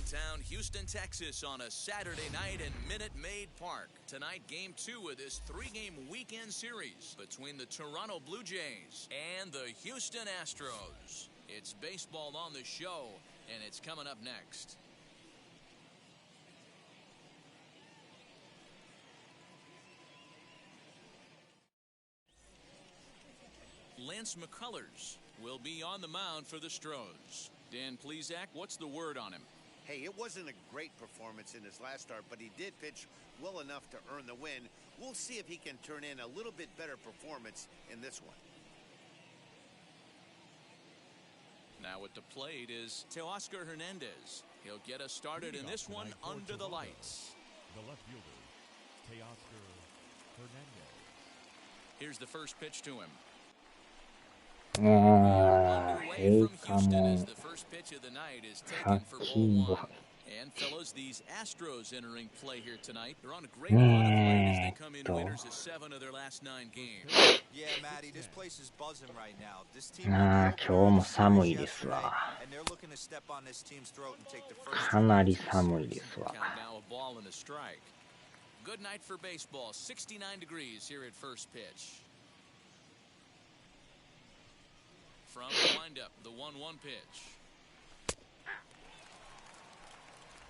downtown Houston, Texas on a Saturday night in Minute Maid Park. Tonight, Game 2 of this 3-game weekend series between the Toronto Blue Jays and the Houston Astros. It's baseball on the show, and it's coming up next. Lance McCullers will be on the mound for the Stros. Dan Plesac, what's the word on him? Hey, it wasn't a great performance in his last start, but he did pitch well enough to earn the win. We'll see if he can turn in a little bit better performance in this one. Now at the plate is Teoscar Hernandez. He'll get us started in this one under the lights. The left fielder, Teoscar Hernandez. Here's the first pitch to him. Underway from Houston as the first pitch of the night is taken for ball 1. And fellas, these Astros entering play here tonight. They're on a great run of late as they come in winners of 7 of their last 9 games. Yeah, Matty, this place is buzzing right now. This team 今日も寒いですわ。 and they're looking to step on this team's throat and take the first. かなり寒いですわ。 Now a ball and a strike. Good night for baseball. 69 degrees here at first pitch. From the windup, the 1-1 pitch.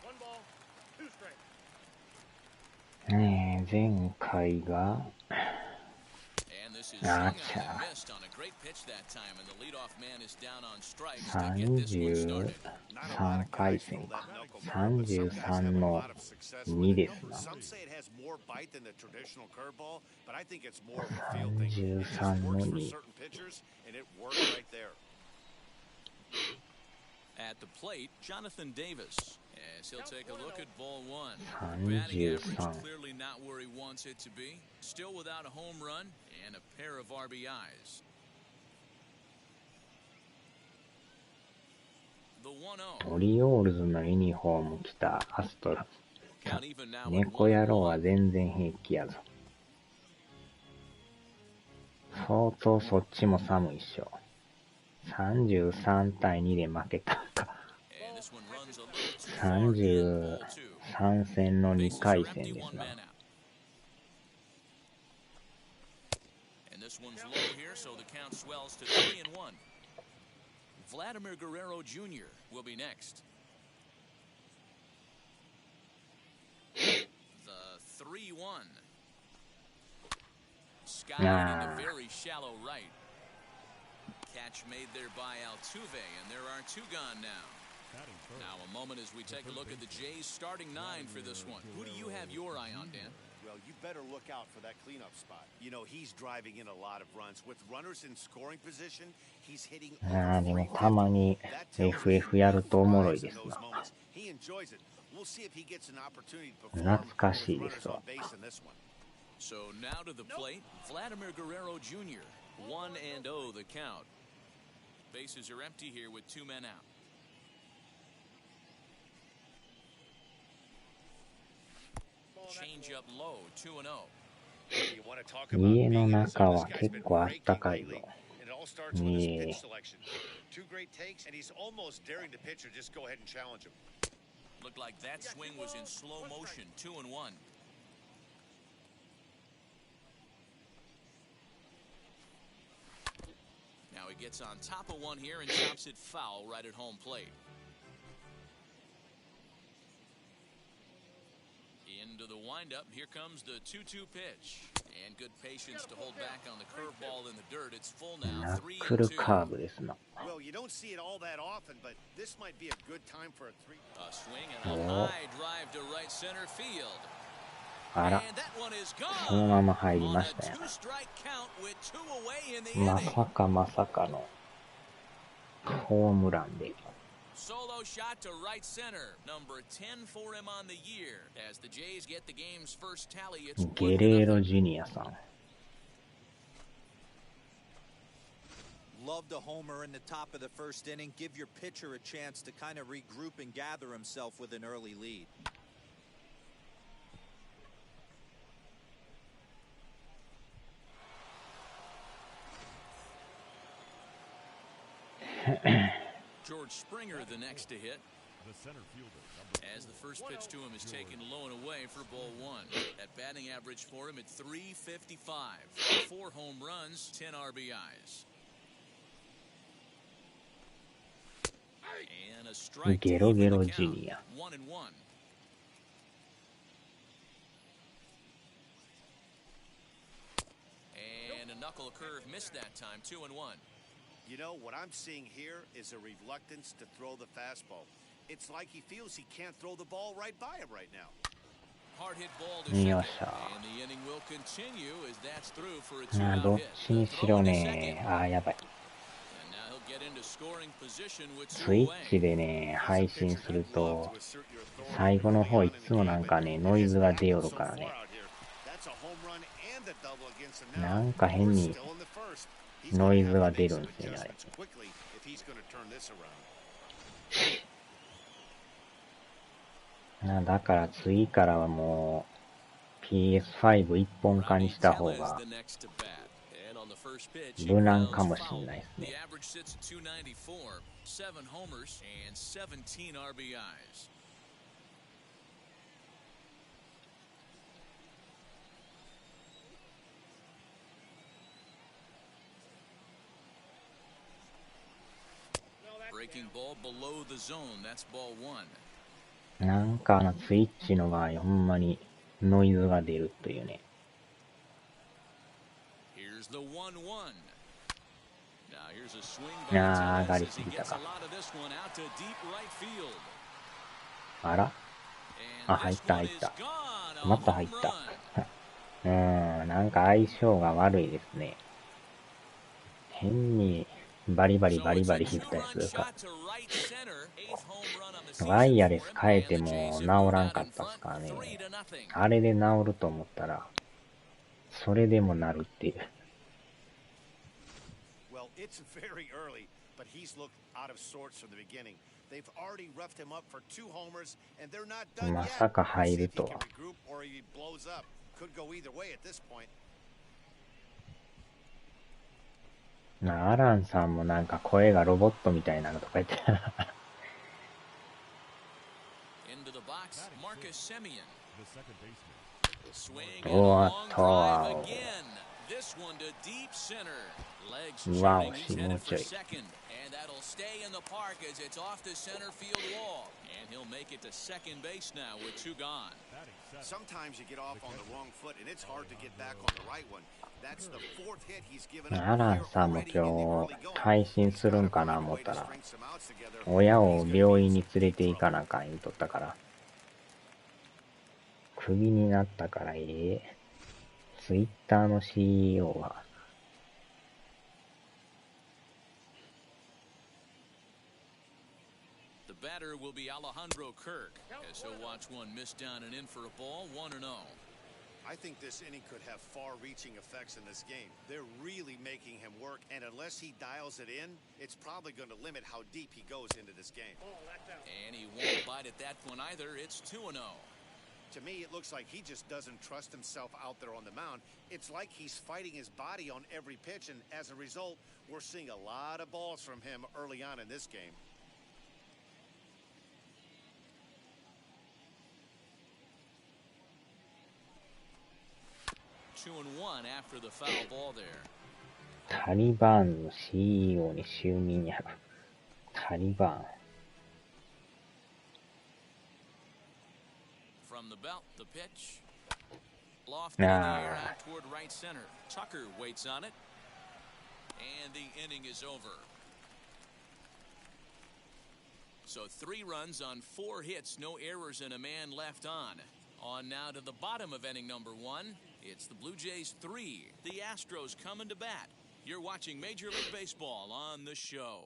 1 ball, 2 strikes. 前回が And this is swung on and missed on a great pitch that time, and the leadoff man is down on strikes to get this one started. 33回戦か。33の2ですな。 Some say it has more bite than the traditional curveball, but I think it's more of a field thing. It just 33の works for 2。 certain pitchers, and it works right there. At the plate, Jonathan Davis, as he'll take a look at ball 1. 33 Batting average clearly not where he wants it to be. Still without a home run and a pair of RBIs. The 1-0. オリオールズのユニフォーム着たアストロズ。 Count even now at 猫野郎は全然平気やぞ。相当そっちも寒いっしょ。33対2で負けたか。And this one runs a little too far in, ball 2. 33戦の2 Bases 回 are 戦 empty, です 1 な。 man out. And this one's low here, so the count swells to 3-1. Vladimir Guerrero Jr. will be next. The 3-1. Sky into very shallow right. Catch made there by Altuve, and there are 2 gone now. Now a moment as we take a look at the Jays starting 9 for this one. Who do you have your eye on, Dan? Well, you better look out for that cleanup spot. You know, he's driving in a lot of runs. With runners in scoring position, he's hitting でもたまに FF やるとおもろいですな。 He enjoys it. We'll see if he gets an opportunity to perform 懐かしいですわ。 on base in this one. So now to the plate, Vladimir Guerrero Jr. 1-0 the count. Bases are empty here with 2 men out. Change up low, 2-0. 家の中は結構あったかいぞ。ねえ。 Two great takes, and he's almost daring the pitcher. Just go ahead and challenge him. Looked like that swing was in slow motion, 2-1. Now he gets on top of one here and chops it foul right at home plate. Into the windup, here comes the 2-2 pitch. And good patience to hold back on the curveball in the dirt. It's full now, 3-2. Well, you don't see it all that often, but this might be a good time for a 3. A swing and a high drive to right center field. あら、そのまま入りましたよ。まさかまさかのホームランで。 Solo shot to right center, number 10 for him on the year. As the Jays get the game's first tally, it's ゲレーロジュニアさん。 Love the homer in the top of the first inning. Give your pitcher a chance to kind of regroup and gather himself with an early lead. George Springer the next to hit. The center fielder, number As the first pitch to him is taken low and away for ball one. That batting average for him at .355. 4 home runs, 10 RBIs. And a strike to ゲロ even ゲ the ロジ count. ニア。 1-1. And a knuckle curve missed that time. 2-1. You know, what I'm seeing here is a reluctance to throw the fastball. It's like he feels he can't throw the ball right by him right now. Hard hit ball to second. よっしゃ。 And the inning will continue as that's through for a あー、 2-out どっ hit. ちにしろね。あー、やばい。 And now he'll get into scoring position with ス two イッ away. チでね、配信すると、最後の方いつもなんかね、ノイズが出よるからね。なんか変にノイズが出るんですよね、あれ。だから次からはもう PS5 一本化にした方が無難かもしれないですね。Breaking ball below the zone. That's ball one. なんかスイッチの場合ほんまにノイズが出るというね。Here's the 1-1. Now here's a swing あー、 by 上が Tellez り as す he ぎた gets か。 a lot of this one out to deep right field. あら、 あ、 And 入っ this た one 入っ is た。 gone. A また home 入った。 run. なんか相性が悪いですね。変にバリバリ So バリ it's バ a リヒットやす 2-run るか shot to right center. 8th home run on the ら。ワイ season ヤ for レス him. 変え And て the も Jays 治 have ら moved ん out かっ in たっ front, すからね。 3-0. あれで治ると思ったら、それでもなるっていう。Well, it's very early, but he's looked out of sorts from the beginning. They've already roughed him up for 2 homers, and they're not done ま yet. さか We'll 入 see る if he と can は。 regroup or he blows up. Could go either way at this point. アランさんもなんか声がロボットみたいなのとか言ってたな。Into the box, Marcus Semien. the second baseman. Swing and a おっ long と。 drive again. This one to deep center. Legs うわ、 tripping. 惜 He's しい、も headed うち for ょい。 second. And that'll stay in the park as it's off the center field wall. And he'll make it to second base now with 2 gone. Sometimes you get off on the wrong foot, and it's hard to get back on the right one. That's the 4th hit he's given up. アランさんも今日配信するんかな思ったら、親を病院に連れて行かなあかん言うとったから、クビになったからツイッターの CEO は、The batter will be Alejandro Kirk as he'll watch one miss down and in for a ball. 1-0. I think this inning could have far-reaching effects in this game. They're really making him work, and unless he dials it in, it's probably going to limit how deep he goes into this game. And he won't bite at that one either. It's 2-0. To me, it looks like he just doesn't trust himself out there on the mound. It's like he's fighting his body on every pitch, and as a result, we're seeing a lot of balls from him early on in this game. 2-1 after the foul ball there. タリバーンの CEO に就任や。タリバーン。From the belt, the pitch. Lofted in the air out toward right center. Tucker waits on it. And the inning is over. So 3 runs on 4 hits, no errors, and a man left on. On now to the bottom of inning number 1. It's the Blue Jays 3, the Astros coming to bat. You're watching Major League Baseball on the show.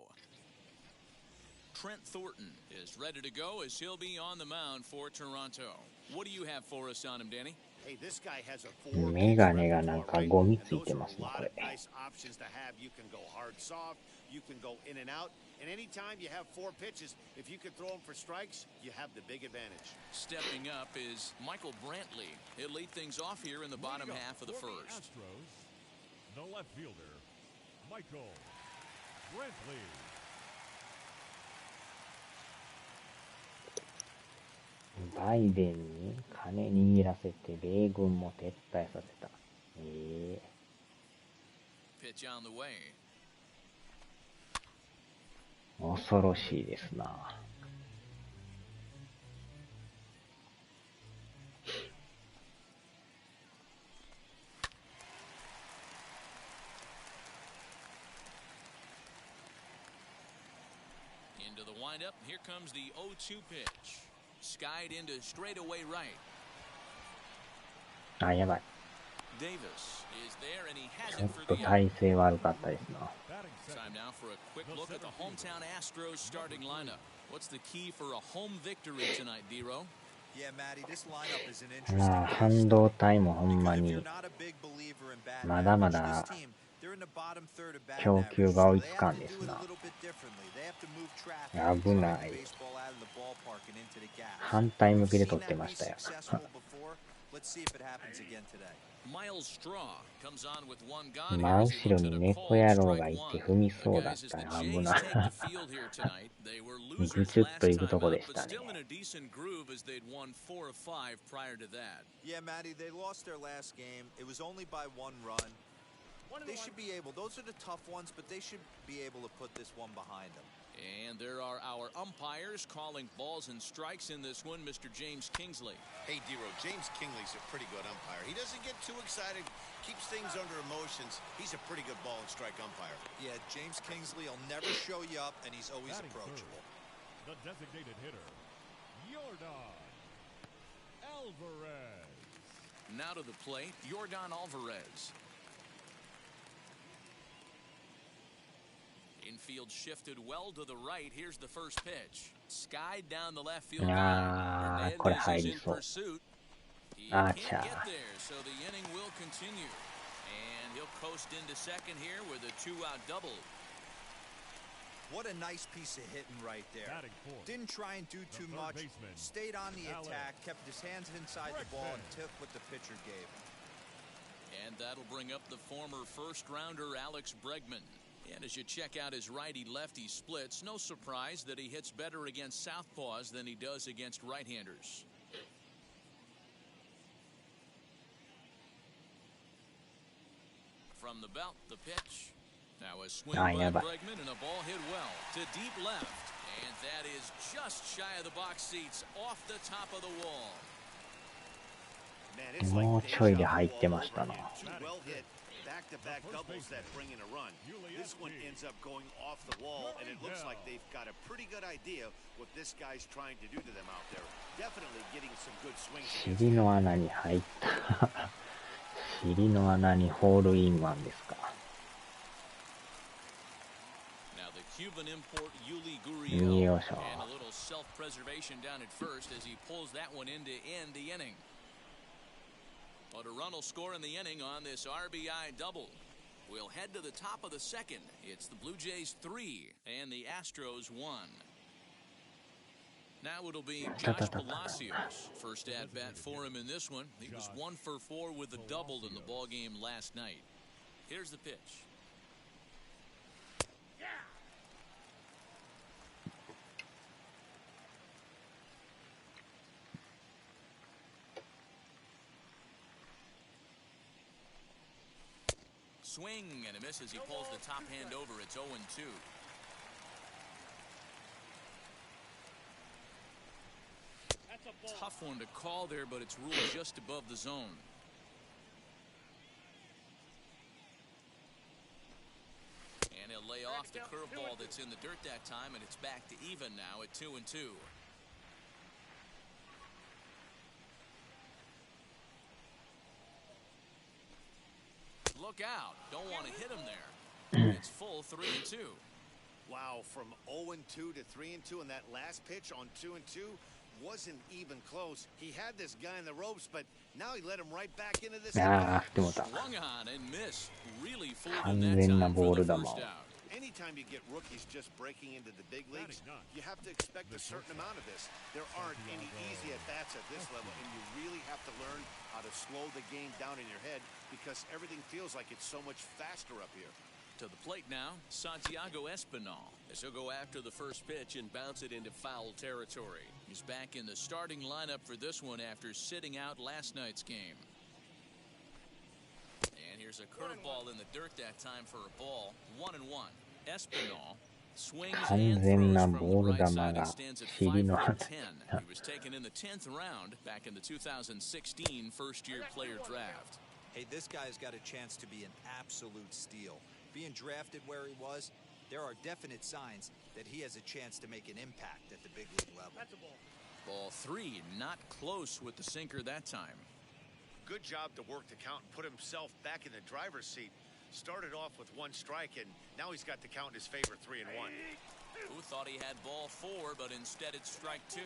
Trent Thornton is ready to go as he'll be on the mound for Toronto. What do you have for us on him, Danny? Hey, this guy has a 4-pitch メガネがなんか repertoire, ゴミ right? つい And て those are ます a ね、 lot こ of れ。 nice options to have. You can go hard, soft. You can go in and out. And anytime you have 4 pitches, if you could throw them for strikes, you have the big advantage. Stepping up is Michael Brantley. He'll lead things off here in the bottom half of the For first. Astros, the left fielder, Michael Brantley. バイデンに金握らせて米軍も撤退させた。Pitch on the way. 恐ろしいですな。Into the windup. Here comes the 0-2 pitch. Skied into straightaway right. あ、やばい。 Davis is there and he has ちょ it っ for と the out. 体勢悪かったですな。 Time now for a quick look at the hometown Astros starting lineup. What's the key for a home victory tonight, D-Row? Yeah, Matty, this lineup is an まあ interesting 半導体もほんま because if に you're not a big believer in batting まだま average, だ this team, they're in the bottom third of batting 供 average, 給が so 追い they つか have ん to です do it な。 a little bit differently. They have to move traffic 危 and な drive い。 the baseball out of the ballpark and into the gap. 反対向 We've きで seen 取って that ま be したよ。 successful before. Let's see if it happens again today. Miles Straw comes on with one gone 真 here as he 後ろ looks に at a 猫 called 野郎 strike がい one. て踏み The そうだっ guys as た the ら危 Jays な take the field here tonight. They were ぐ losers ちゅっと last 行くと time こで out, し but たね。 still in a decent groove as they'd won 4 of 5 prior to that. Yeah, Matty, they lost their last game. It was only by 1 run. They should be able, those are the tough ones, but they should be able to put this one behind them. And there are our umpires calling balls and strikes in this one, Mr. James Kingsley. Hey, D-Row, James Kingley's a pretty good umpire. He doesn't get too excited, keeps things under emotions. He's a pretty good ball and strike umpire. Yeah, James Kingsley will never show you up, and he's always Batting approachable. third, the designated hitter, Yordan Alvarez. Now to the plate, Yordan Alvarez. Infield shifted well to the right. Here's the first pitch. Skied down the left field line. これ Hernandez 入 is り in そう。 pursuit. He あ can't ちゃ get there, so the inning will continue. And he'll coast into second here with a 2-out double. What a nice piece of hitting right there. Batting fourth, Didn't try and do the too third much. baseman, Stayed on the Alex attack, kept his hands inside the ball, and Bregman. took what the pitcher gave him. And that'll bring up the former first-rounder Alex Bregman. And as you check out his righty-lefty splits, no surprise that he hits better against southpaws than he does against right-handers. From the belt, the pitch. Now a swing by Bregman and a ball hit well to deep left. And that is just shy of the box seats, off the top of the wall. Man, it's もう like ちょいで deja 入っ vu て all ました over な。 again. Two well-hit back-to-back doubles that bring in a run. This one ends up going off the wall, and it looks like they've got a pretty good idea what this guy's trying to do to them out there. Definitely getting some good swings. 尻の穴に入った。尻の穴にホールインワンですか。Now the Cuban import Yuli よい Gurriel しょ。 and a little self-preservation down at first as he pulls that one in to end the inning. But a run will score in the inning on this RBI double. We'll head to the top of the second. It's the Blue Jays 3 and the Astros 1. Now it'll be Josh Palacios. First at bat for him in this one. He was 1 for 4 with a double in the ball game last night. Here's the pitch. Swing and a miss as he pulls the top hand over. It's 0-2. Tough one to call there, but it's ruled just above the zone. And he'll lay off the curveball that's in the dirt that time, and it's back to even now at 2-2. Look out. Don't want to hit him there. It's full 3-2. Wow, from 0-2 to 3-2, and that last pitch on 2-2 wasn't even close. He had this guy in the ropes, but now he let him right back into this. Swung on and missed. Really fooled him that 完全な time ボー for ル the 球 first を。 out. Anytime you get rookies just breaking into the big leagues, you have to expect a certain amount of this. There aren't any easy at-bats at this level, and you really have to learn how to slow the game down in your head because everything feels like it's so much faster up here. To the plate now, Santiago Espinal. As he'll go after the first pitch and bounce it into foul territory. He's back in the starting lineup for this one after sitting out last night's game. And here's a curveball in the dirt that time for a ball. 1-1. Espinal swings and throws from the right side and stands at 5 for 10. He was taken in the 10th round back in the 2016 first-year player draft. Hey, this guy's got a chance to be an absolute steal. Being drafted where he was, there are definite signs that he has a chance to make an impact at the big league level. Ball 3, not close with the sinker that time. Good job to work the count and put himself back in the driver's seat. Started off with 1 strike, and now he's got the count in his favor, 3-1. Who thought he had ball 4, but instead it's strike 2.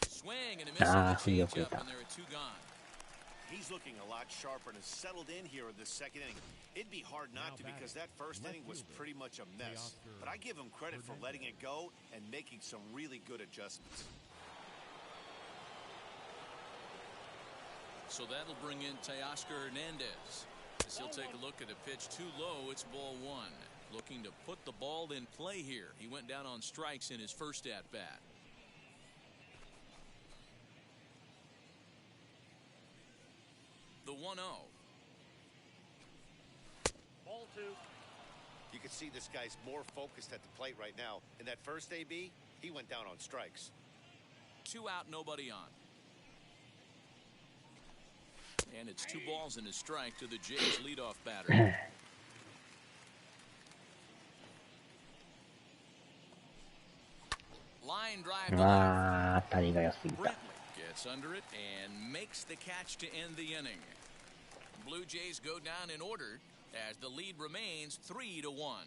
Swing and a miss on the changeup, and there are 2 gone. He's looking a lot sharper and has settled in here in the second inning. It'd be hard not to because that first inning was pretty much a mess. But I give him credit for letting it go and making some really good adjustments. So that'll bring in Teoscar Hernandez. As he'll take a look at a pitch too low, it's ball 1. Looking to put the ball in play here. He went down on strikes in his first at-bat. The 1-0. Ball 2. You can see this guy's more focused at the plate right now. In that first AB, he went down on strikes. 2 out, nobody on. And it's 2 balls and a strike to the Jays leadoff batter. Line drive to left. Brentley gets under it and makes the catch to end the inning. Blue Jays go down in order as the lead remains 3-1.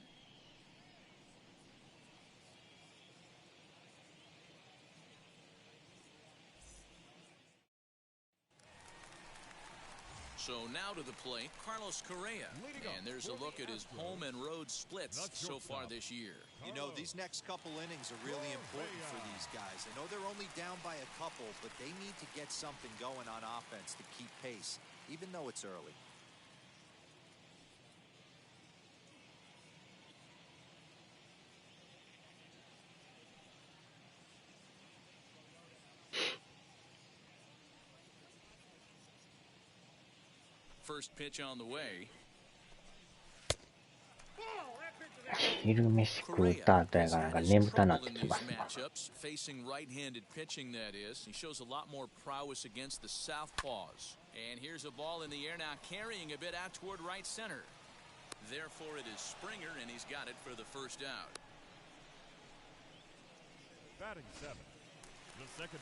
So now to the plate, Carlos Correa. And there's a look at his home and road splits so far this year. You know, these next couple innings are really important for these guys. I know they're only down by a couple, but they need to get something going on offense to keep pace, even though it's early. First pitch on the way. 昼飯食った後やからなんか眠たなってきます。 Facing right-handed pitching, that is. He shows a lot more prowess against the southpaws. And here's a ball in the air now, carrying a bit out toward right center. Therefore, it is Springer, and he's got it for the first out. Batting 7.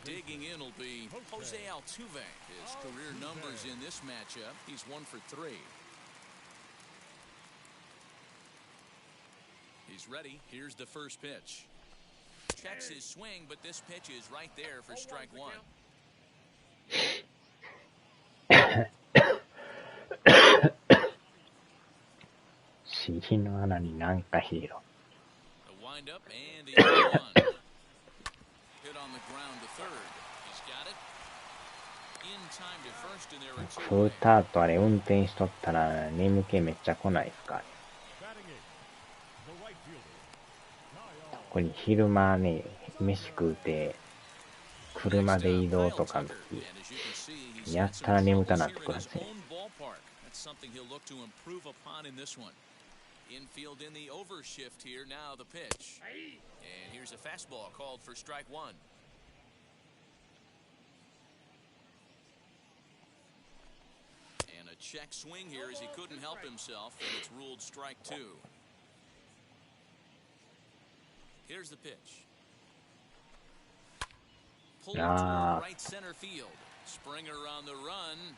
Digging in will be Jose Altuve. His career numbers in this matchup, he's 1 for 3. He's ready. Here's the first pitch. Checks his swing, but this pitch is right there for strike 1.尻の穴になんか入れろ。 The windup and the 1. Hit on the ground to third. He's got it. In time to first, and there are 2 食うた後あれ運転しとったら眠気めっちゃ来ないですか。これ昼間ね、飯食うて車で移動とかの時やったら眠たなってくるんですね。 Infield in the overshift here. Now the pitch. And here's a fastball called for strike 1. And a check swing here as he couldn't help himself, and it's ruled strike 2. Here's the pitch. Pulled to right center field. Springer on the run.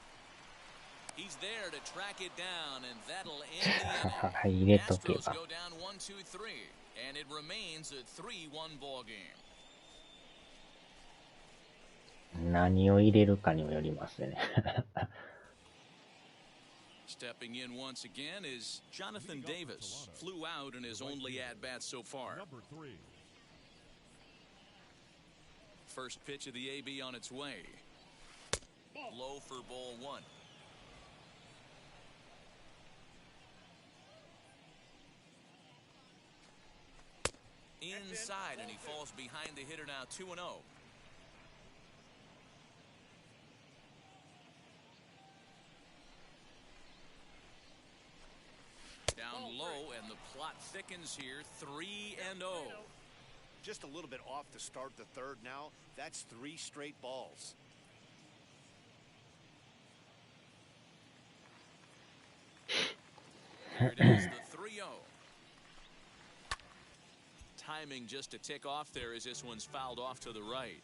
He's there to track it down, and that'll end the inning. Astros go down 1-2-3, and it remains a 3-1 ball game. 何を入れるかにもよりますね。Stepping in once again is Jonathan Davis. Flew out in his only at-bat so far. first pitch of the AB on its way. Low for ball one. Inside, and he falls behind the hitter now, 2-0. Down low, and the plot thickens here, 3-0. Just a little bit off to start the third now. That's 3 straight balls. There it is, the 3-0. Timing just a tick off there as this one's fouled off to the right.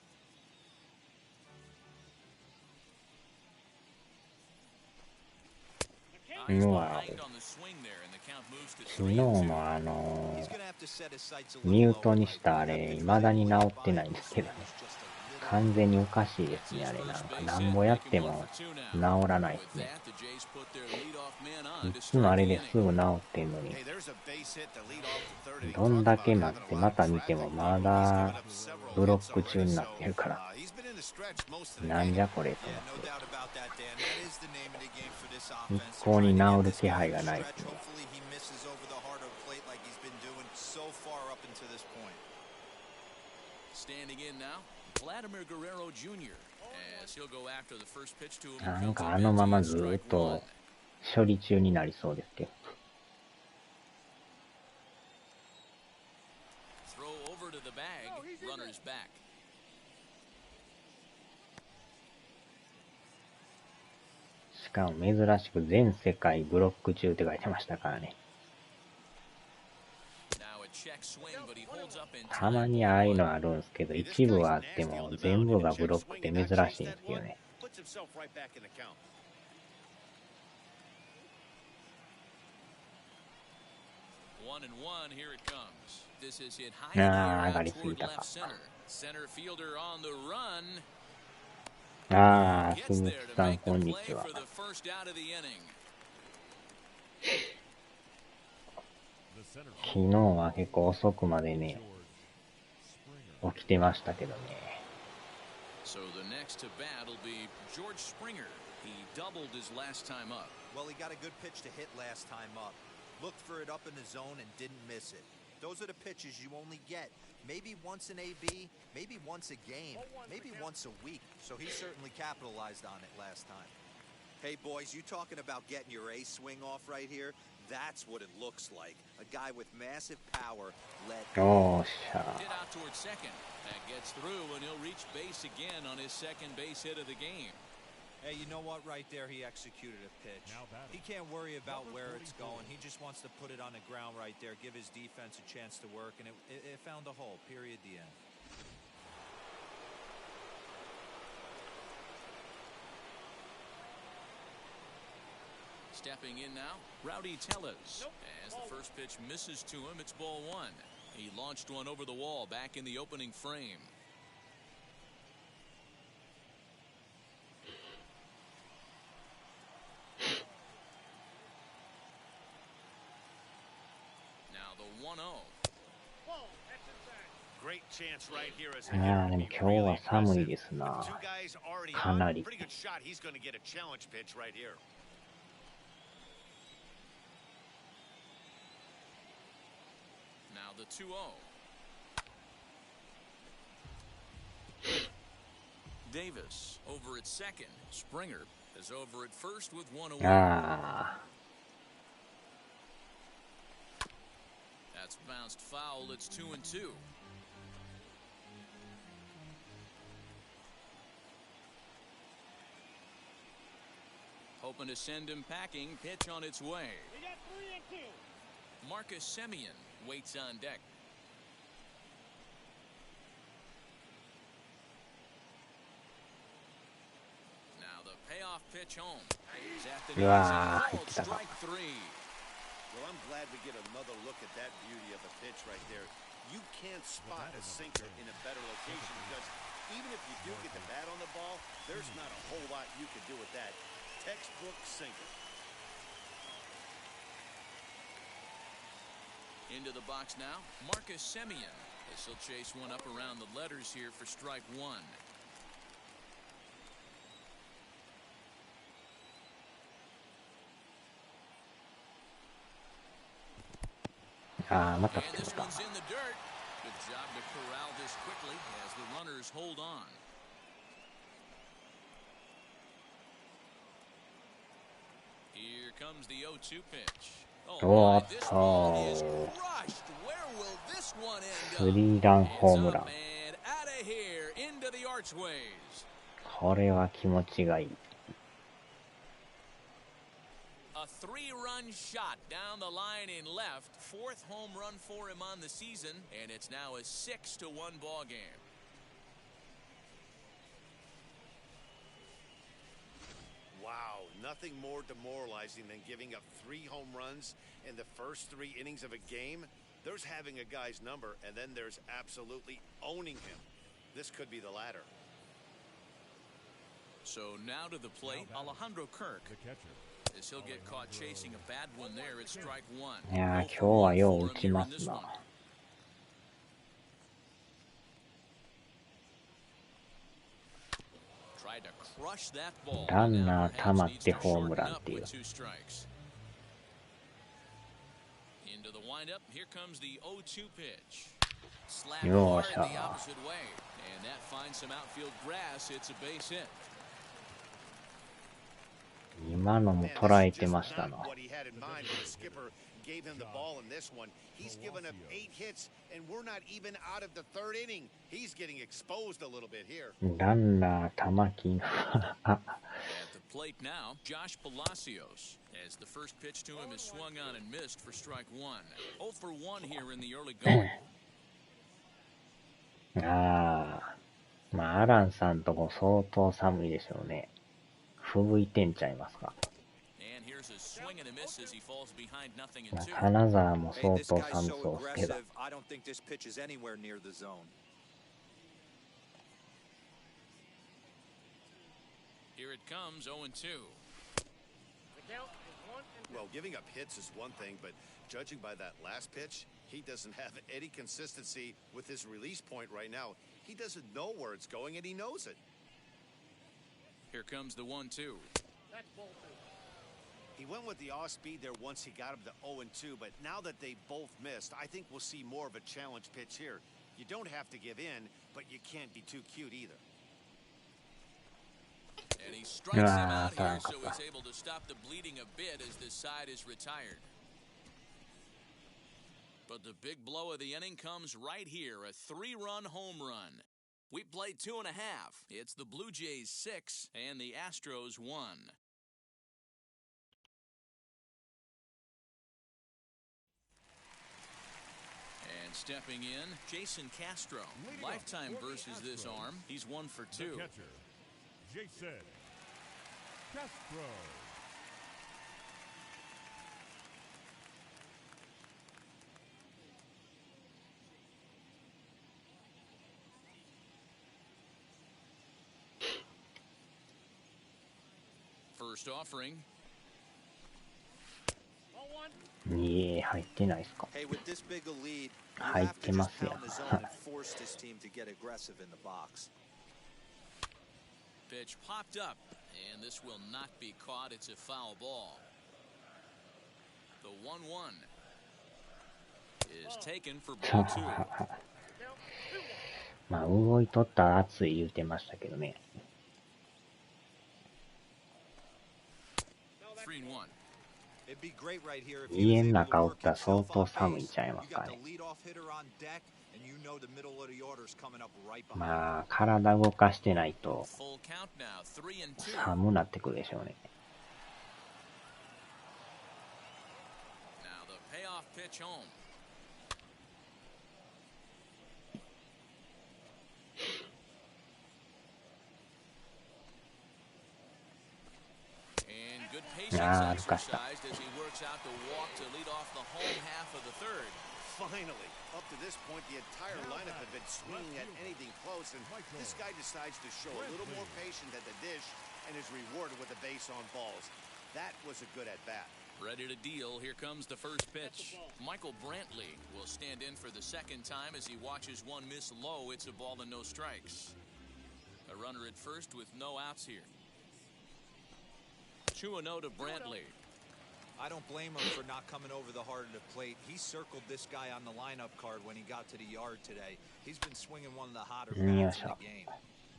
Eyes behind on the swing there, and the count moves to 昨日のミュートにしたあれ、未だに治ってないんですけどね。完全におかしいですね、あれなんか。なんぼやっても治らないですね。いつもあれですぐ治ってんのに。どんだけ待ってまた見てもまだブロック中になってるから。なんじゃこれと思って。一向に治る気配がないですね。なんかあのままずーっと処理中になりそうですけど。しかも珍しく全世界ブロック中って書いてましたからね。たまにああいうのあるんですけど、一部はあっても全部がブロックって珍しいんですけどね。ああ、上がりすぎたか。ああ、鈴木さん、こんにちは。昨日は結構遅くまでね、起きてましたけどね。So the next to bat will be George Springer. He doubled his last time up. Well, he got a good pitch to hit last time up. Looked for it up in the zone and didn't miss it. Those are the pitches you only get maybe once in AB, maybe once a game, maybe once a week. So he certainly capitalized on it last time. Hey, boys, you talking about getting your A swing off right here? That's what it looks like. A guy with massive power let go. Hit out towards second. That gets through, and he'll reach base again on his second base hit of the game. Hey, you know what? Right there, he executed a pitch. He can't worry about where it's going. He just wants to put it on the ground right there, give his defense a chance to work, and it found a hole. Period. The end. Stepping in now, Rowdy Tellez. As the first pitch misses to him, it's ball one. He launched one over the wall back in the opening frame. Now the 1-0. ああ、でも今日は寒いですな。かなり。Now the 2-0. Davis over at second. Springer is over at first with one away. That's bounced foul. It's 2-2. Hoping to send him packing. Pitch on its way. We got 3-2. Marcus Semien waits on deck. Now the payoff pitch home. Strike three. Well, I'm glad we get another look at that beauty of a pitch right there. You can't spot a sinker in a better location because even if you do get the bat on the ball, there's not a whole lot you can do with that. Textbook sinker. Into the box now, Marcus Semien. This will chase one up around the letters here for strike one. ああ、また振ってた。Good job to corral this quickly as the runners hold on. Here comes the 0-2 pitch. おっと、スリーランホームラン。これは気持ちがいい。A three-run shot down the line in left, fourth home run for him on the season, and it's now a 6-1 ball game. Wow, nothing more demoralizing than giving up 3 home runs in the first 3 innings of a game. There's having a guy's number, and then there's absolutely owning him. This could be the latter. So now to the plate, Alejandro Kirk. The catcher. As he'll get caught chasing a bad one there at strike one. いやー、今日はよう打ちますな。ランナー溜まってホームランっていう。Into the windup, here comes the 0-2 pitch. Slap hard the opposite way, and that finds some outfield grass. It's a base hit. 今のも捉えてましたな。Gave him the ball in this one. He's given up 8 hits, and we're not even out of the 3rd inning. He's getting exposed a little bit here. ランナー玉金。At the plate now, Josh Palacios. As the first pitch to him is swung on and missed for strike one. 0 for 1 here in the early going. ああ、まあアランさんとこ相当寒いでしょうね。吹雪いてんちゃいますか。金沢も相当寒そうですけど。Well, giving up hits is one thing, but judging by that last pitch, he doesn't have any consistency with his release point right now. He doesn't know where it's going, and he knows it. Here comes the 1-2. He went with the off speed there once he got him to 0-2, but now that they both missed, I think we'll see more of a challenge pitch here. You don't have to give in, but you can't be too cute either. And he strikes him out here, so he's able to stop the bleeding a bit as this side is retired. But the big blow of the inning comes right here, a 3-run home run. We played 2.5. It's the Blue Jays 6 and the Astros 1. And stepping in, Jason Castro. Lifetime versus this arm. He's 1 for 2. The catcher, Jason Castro. First offering. いえ、入ってないですか。入ってますよ。Pitch popped up, and this will not be caught. It's a foul ball. The 1-1 is taken for ball 2. まあ動いとったら熱い言うてましたけどね。家の中おったら相当寒いんちゃいますかね。まあ体動かしてないと寒なってくるでしょうね。ああ、歩かした。Finally, up to this point, the entire lineup had been swinging at anything close, and this guy decides to show a little more patience at the dish and is rewarded with a base on balls. That was a good at bat. Ready to deal. Here comes the first pitch. Michael Brantley will stand in for the second time as he watches one miss low. It's a ball and no strikes. A runner at first with no outs here. 2-0 to Brantley. I don't blame him for not coming over the heart of the plate. He circled this guy on the lineup card when he got to the yard today. He's been swinging one of the hotter bats in the game.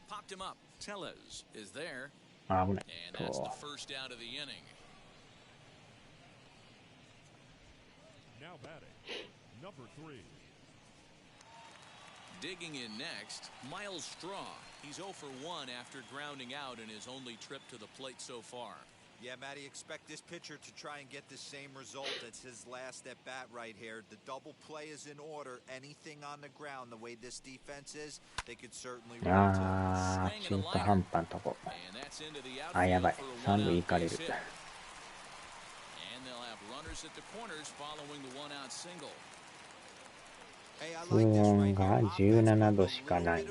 Popped him up. Tellez is there. 危ない。 And that's the first out of the inning. Now batting, number 3. Digging in next, Miles Straw. He's 0 for 1 after grounding out in his only trip to the plate so far. Yeah, Matty, expect this pitcher to try and get the same result as his last at bat right here. The double play is in order. Anything on the ground, the way this defense is, they could certainly run あー、中途半端なとこ。あ、やばい。三塁行かれる。And they'll have runners at the corners following the one-out single. 気温が17度しかない。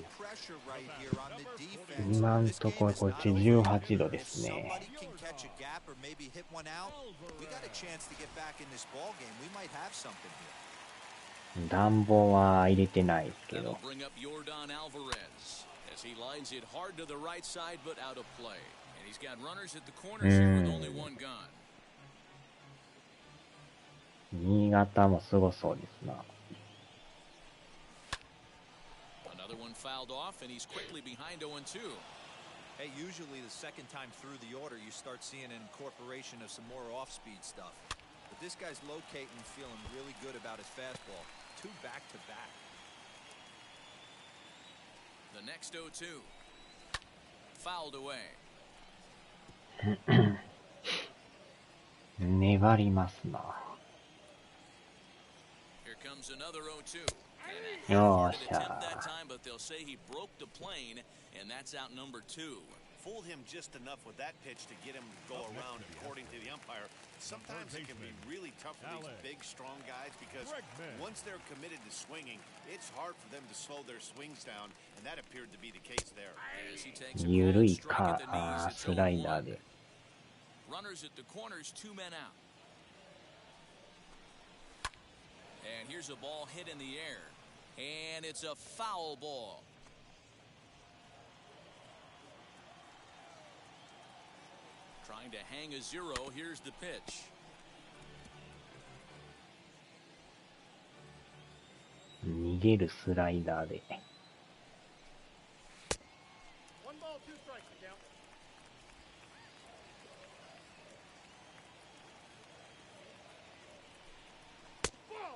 今んとここっち18度ですね。暖房は入れてないですけど。新潟もすごそうですな。One fouled off, and he's quickly behind 0-2. Hey, usually the second time through the order, you start seeing an incorporation of some more off-speed stuff. But this guy's locating and feeling really good about his fastball. 2 back-to-back. The next 0-2. Fouled away. 粘りますな。Here comes another 0-2. よっしゃ。 Fooled him just enough with that pitch to get him to go around, according to the umpire. Sometimes it can be really tough for these big, strong guys because once they're committed to swinging, it's hard for them to slow their swings down, and that appeared to be the case there. 緩いか、スライダーで。Runners at the corners, 2 men out. And here's a ball hit in the air. And it's a foul ball. Trying to hang a 0. Here's the pitch. 逃げるスライダーで。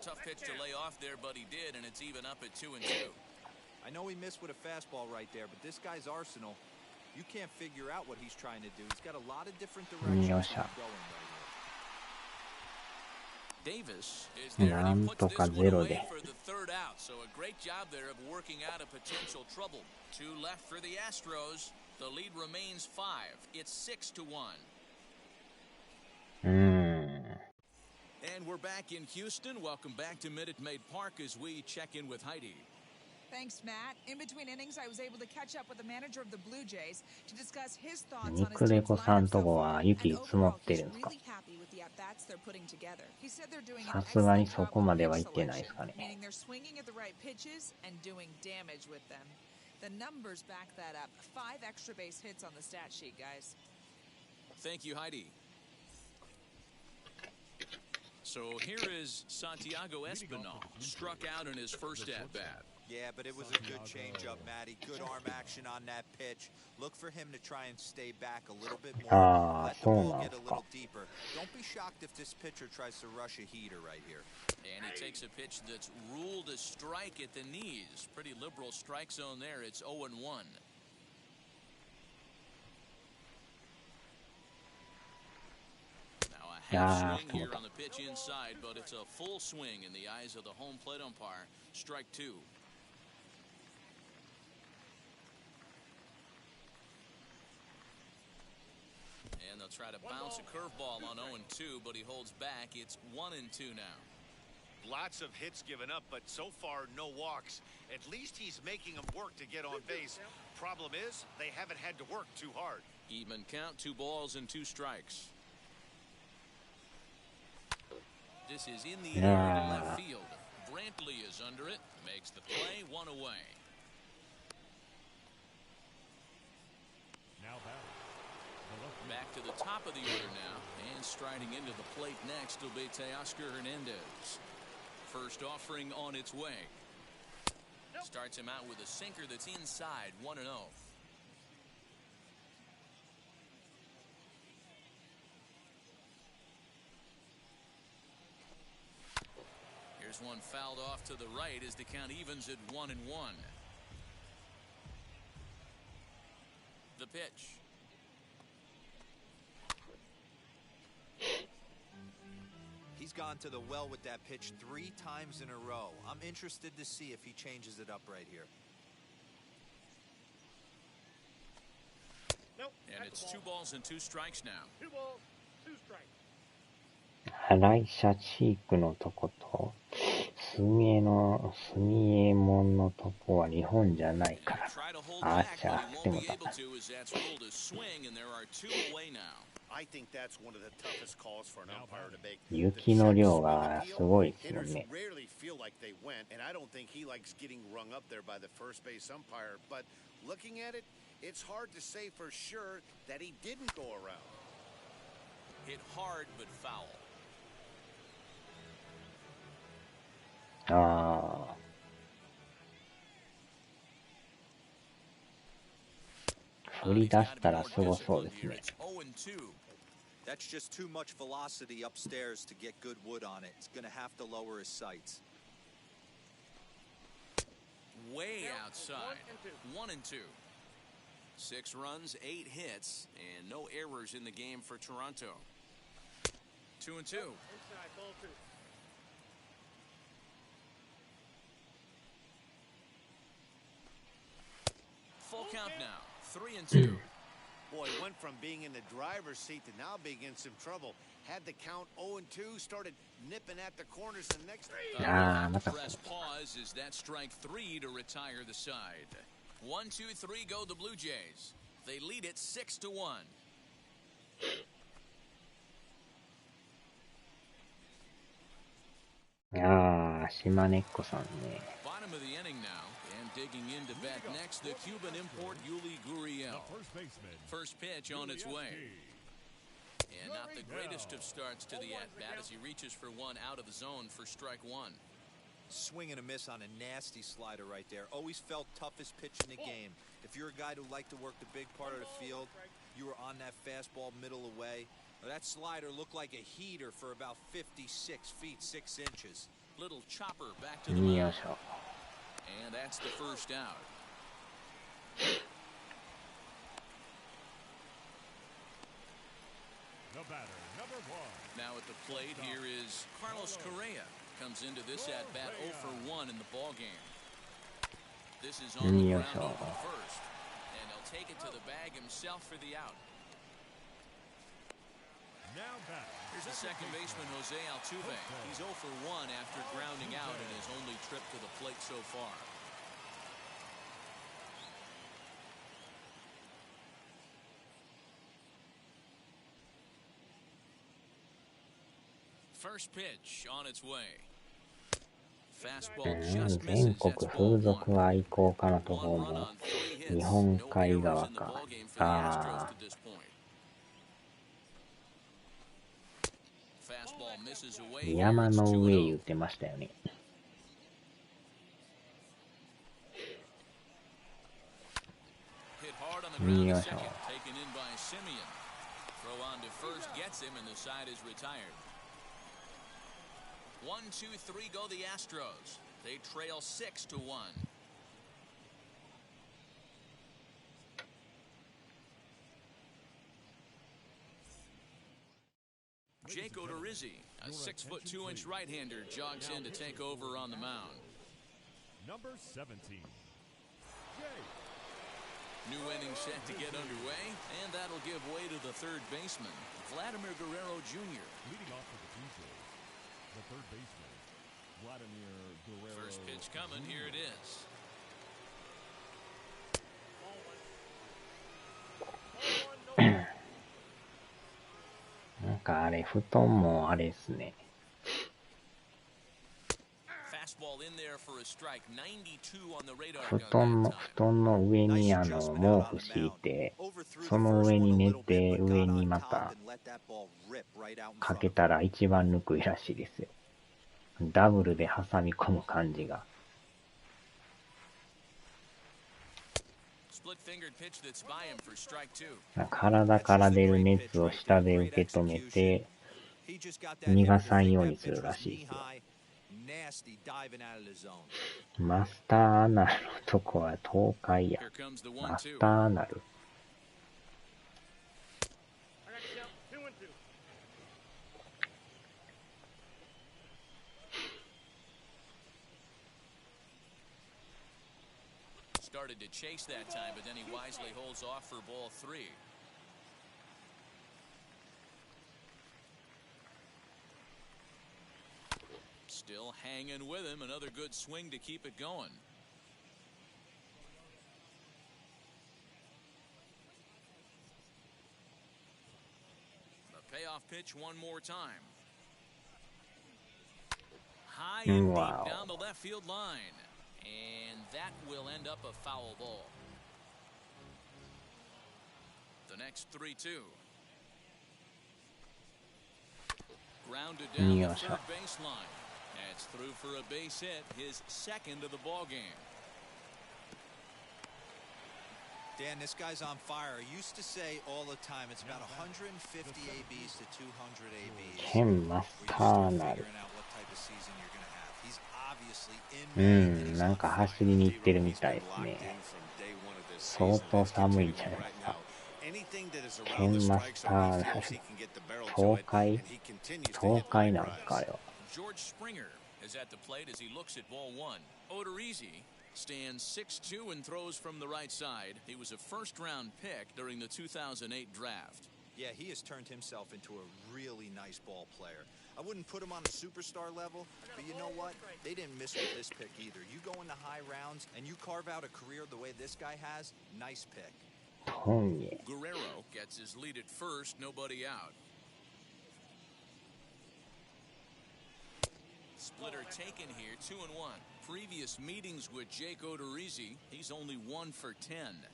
Tough pitch to lay off there, but he did, and it's even up at 2-2. I know he missed with a fastball right there, but this guy's arsenal, you can't figure out what he's trying to do. He's got a lot of different directions he's going right here. Davis is there, and he puts this one away for the third out. So a great job there of working out a potential trouble. 2 left for the Astros. The lead remains 5. It's 6-1. And we're back in Houston. Welcome back to Minute Maid Park as we check in with Heidi. Thanks, Matt. In between innings, I was able to catch up with the manager of the Blue Jays to discuss his thoughts on his team's lineup so far, and overall, he's really happy with the at-bats they're putting together. He said they're doing an excellent job of pitch selection, meaning they're swinging at the right pitches and doing damage with them. The numbers back that up. 5 extra base hits on the stat sheet, guys. Thank you, Heidi. So here is Santiago Espinal, struck out in his first at-bat. Yeah, but it was a good changeup, Matty. Good arm action on that pitch. Look for him to try and stay back a little bit more. Let the ball get a little deeper. Don't be shocked if this pitcher tries to rush a heater right here. And he takes a pitch that's ruled a strike at the knees. Pretty liberal strike zone there. It's 0-1. Half swing here on the pitch inside, but it's a full swing in the eyes of the home plate umpire. Strike 2. And they'll try to bounce a curveball on 0-2, but he holds back. It's 1-2 now. Lots of hits given up, but so far no walks. At least he's making them work to get on base. Problem is, they haven't had to work too hard. Even count, 2 balls and 2 strikes. This is in the air to left field. Brantley is under it, makes the play, one away. Now back to the top of the order now, and striding into the plate next will be Teoscar Hernandez. First offering on its way. Starts him out with a sinker that's inside, 1-0. Here's one fouled off to the right as the count evens at 1-1. The pitch. He's gone to the well with that pitch 3 times in a row. I'm interested to see if he changes it up right here. Nope. And it's 2 balls and 2 strikes now. 2 balls, 2 strikes. 洗いシャチークのとこと墨右衛門のとこは日本じゃないから。あーちゃーってもた。雪の量がすごいですよね。It's hard to say for sure that he didn't go around. Hit hard but foul. ああ。振り出したらすごそうですね。That's just too much velocity upstairs to get good wood on it. It's going to have to lower his sights. Way outside. 1-2. 6 runs, 8 hits, and no errors in the game for Toronto. 2-2. Inside, ball 2. Full count now. 3-2. Boy, went from being in the driver's seat to now being in some trouble. Had the count 0-2, started nipping at the corners the next. Press pause is that strike 3 to retire the side. 1-2-3 go the Blue Jays. They lead it 6-1. ああ、島根っこさんね。 Bottom of the inning now, and digging in to bat next, the Cuban import Yuli Gurriel. First pitch on its way. And not the greatest of starts to the at-bat as he reaches for one out of the zone for strike 1. Swing and a miss on a nasty slider right there. Always felt toughest pitch in the game. If you're a guy who liked to work the big part of the field, you were on that fastball middle away. That slider looked like a heater for about 56 feet 6 inches. Little chopper back to the mound. And that's the first out. The batter, number 1. Now at the plate here is Carlos Correa. Comes into this at-bat 0 for 1 in the ballgame. This is on the ground over first. And he'll take it to the bag himself for the out. Now back. Here's the second baseman, Jose Altuve. He's 0 for 1 after grounding out in his only trip to the plate so far. First pitch on its way. Fastball just misses. 全国風俗愛好家のところも日本海側か。ああ。山の上言ってましたよね。よいしょ。1-2-3 go the Astros. They trail 6-1. Jake Odorizzi, a 6'2" right-hander, jogs in to take over on the mound. Number 17. New inning set to get underway, and that'll give way to the third baseman, Vladimir Guerrero Jr. Leading off for the Blue Jays, the third baseman, Vladimir Guerrero. First pitch coming, here it is. Ball 1, no. なんかあれ、布団もあれですね。fastball in there for a strike. 92 on the radar 布 gun 団 that の、布 time. 団の上に毛布敷いて、その上に寝て、上にまたかけたら一番ぬくいらしいですよ。ダブルで挟み込む感じが。Split-fingered pitch that's by him for strike 2. 体から出る熱を下で受け止めて、逃がさんようにするらしいですよ。マスターアナルのとこは東海や。 Here comes the マス 1-2. ターアナル。 I got you down 2-2. Started to chase that time, but then he wisely holds off for ball 3. Still hanging with him. Another good swing to keep it going. The payoff pitch one more time. High and Wow. deep down the left field line. And that will end up a foul ball. The next 3-2. Grounded down the third baseline. That's through for a base hit, his second of the ball game. Dan, this guy's on fire. I used to say all the time, it's about 150 ABs to 200 ABs. 変マスターアナル。 なんか走りに行ってるみたいですね。相当寒いんじゃないですか。変マスターアナル。東海なんですか、あれは。George Springer is at the plate as he looks at ball 1. Odorizzi stands 6'2" and throws from the right side. He was a first-round pick during the 2008 draft. Yeah, he has turned himself into a really nice ball player. I wouldn't put him on the superstar level, but you know what? They didn't miss with this pick either. You go into high rounds and you carve out a career the way this guy has, nice pick. Guerrero gets his lead at first, nobody out. Splitter taken here, 2-1. Previous meetings with Jake Odorizzi, he's only 1 for 10.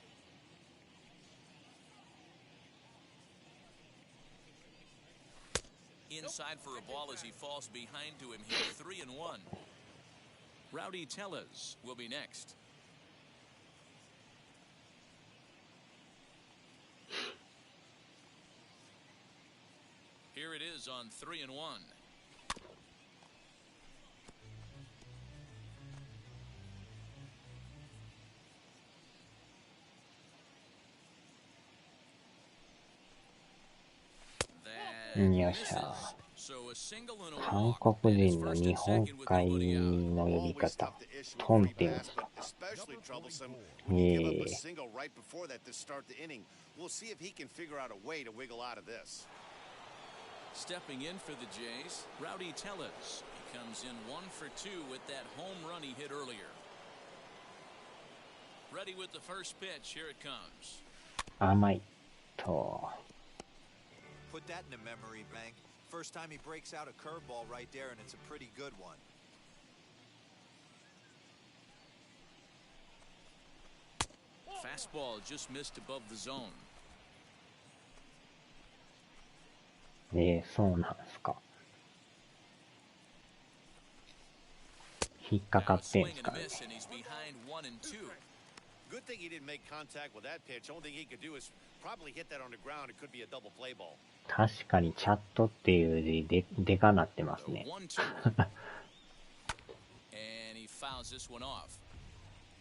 Inside for a ball as he falls behind to him here, 3-1. Rowdy Tellez will be next. Here it is on 3-1.よっしゃ。韓国人の日本海の呼び方、トンっていうんですか。Stepping in for the Jays, Rowdy Tellez. He comes in 1 for 2 with that home run he hit earlier. Ready with the first pitch. Here it comes. 甘いと。 Put that in a memory bank. First time he breaks out a curveball right there, and it's a pretty good one. Fastball just missed above the zone. そうなんですか。引っかかってんすかね。Good thing he didn't make contact with that pitch. Only thing he could do is probably hit that on the ground. It could be a double play ball. 確かにチャットっていう字でかなってますね。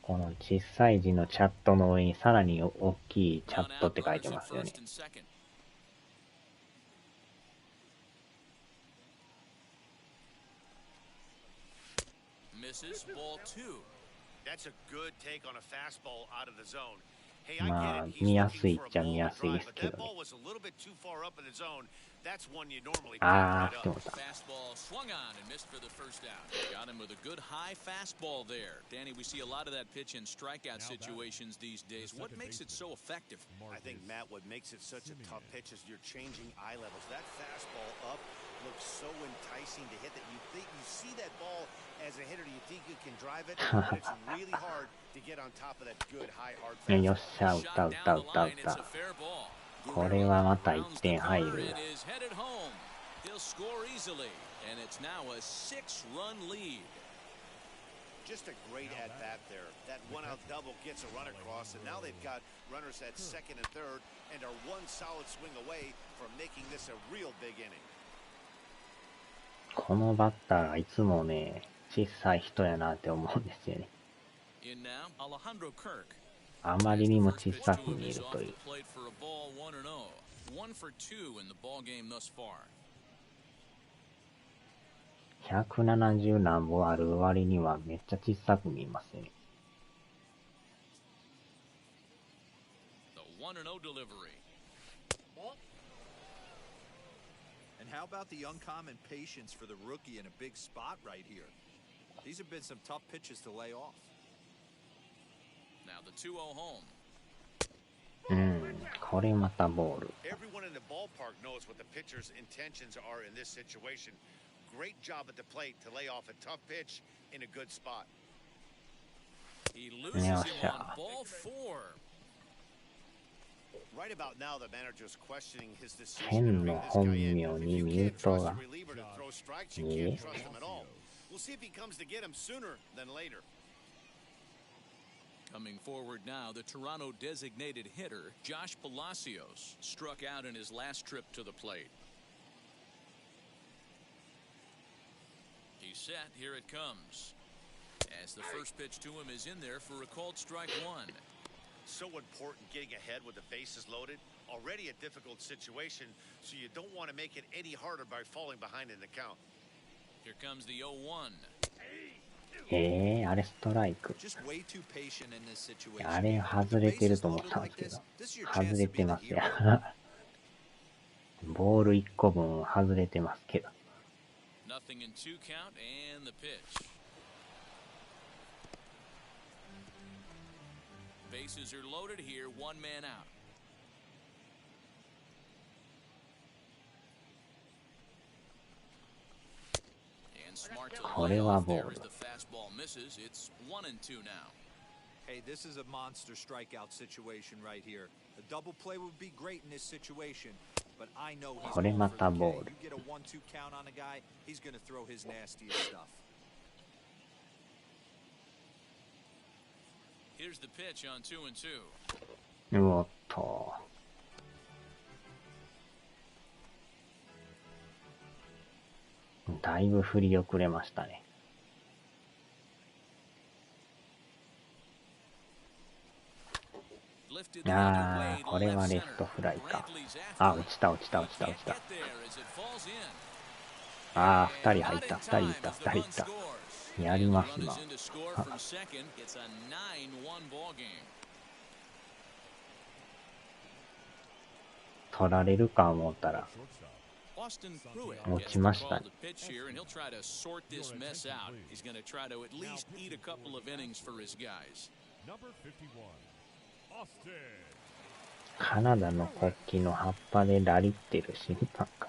この小さい字のチャットの上にさらに大きいチャットって書いてますよね。Misses ball 2. That's a good take on a fastball out of the zone. Hey, まあ見やすいっちゃ見やすいですけどね。あー、来てもらった。Fastball swung on and missed for the first out. Got him with a good high fastball there. Danny, we see a lot of that pitch in strikeout situations these days. What makes it so effective? I think, Matt, what makes it such a tough pitch is you're changing eye levels. That fastball up looks so enticing to hit that you think you see that ball as a hitter, you think you can drive it, but it's really hard to get on top of that good high hard よっ fastball. しゃ、打った打った打った打った。これはまた1点入る。He'll score easily, and it's now a 6-run lead. Just a great at-bat there. That one-out double gets a run across, and now they've got runners at second and third and are one solid swing away from making this a real big inning. このバッターがいつもね、小さい人やなって思うんですよね。In now, Alejandro Kirk. あまりにも小さく見えるという。1 for 2 in the ball game thus far. 170何本ある割にはめっちゃ小さく見えますよね。The 1-0 delivery. And how about the uncommon patience for the rookie in a big spot right here? These have been some tough pitches to lay off. Now the 2-0 home. これまたボール。 Everyone in the ballpark knows what the pitcher's intentions are in this situation. Great job at the plate to lay off a tough pitch in a good spot. He loses him on ball 4. Right about now, the manager's questioning his decision. 変の本名にミュートが。We'll see if he comes to get him sooner than later. Coming forward now, the Toronto designated hitter, Josh Palacios, struck out in his last trip to the plate. He's set, here it comes. As the first pitch to him is in there for a called strike 1. So important getting ahead with the bases loaded. Already a difficult situation, so you don't want to make it any harder by falling behind in the count. Here comes the 0-1. あれストライク。あれ外れてると思ったんですけど、外れてますよ。ボール1個分外れてますけど。Nothing in 2 count and the pitch. Bases are loaded here, 1 man out.これはボール。 Hey, this is a monster strikeout situation right here. A double play would be great in this situation, but I know he's going for the K. You get a 1-2 count on a guy, he's going to throw his nastiest stuff. Here's the pitch on 2 and 2. おっと。だいぶ振り遅れましたね。これはレフトフライか。落ちた。2人入った。やりますな。取られるか思ったら落ちましたね。カナダの国旗の葉っぱでラリってる審判か。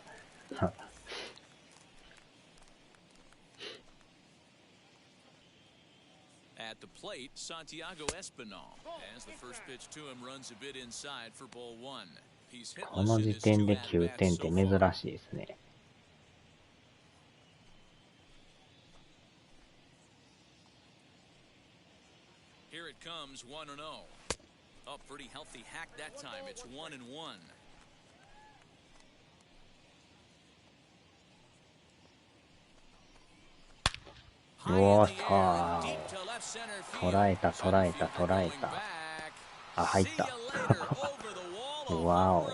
At the plate, Santiago Espinal. As the first pitch to him runs a bit inside for ball 1. He's hitless この時点で9点って珍しいですね。Here it comes, 1-0. Oh, pretty healthy hack that time. It's 1-1.おー捉えた。入った。わお。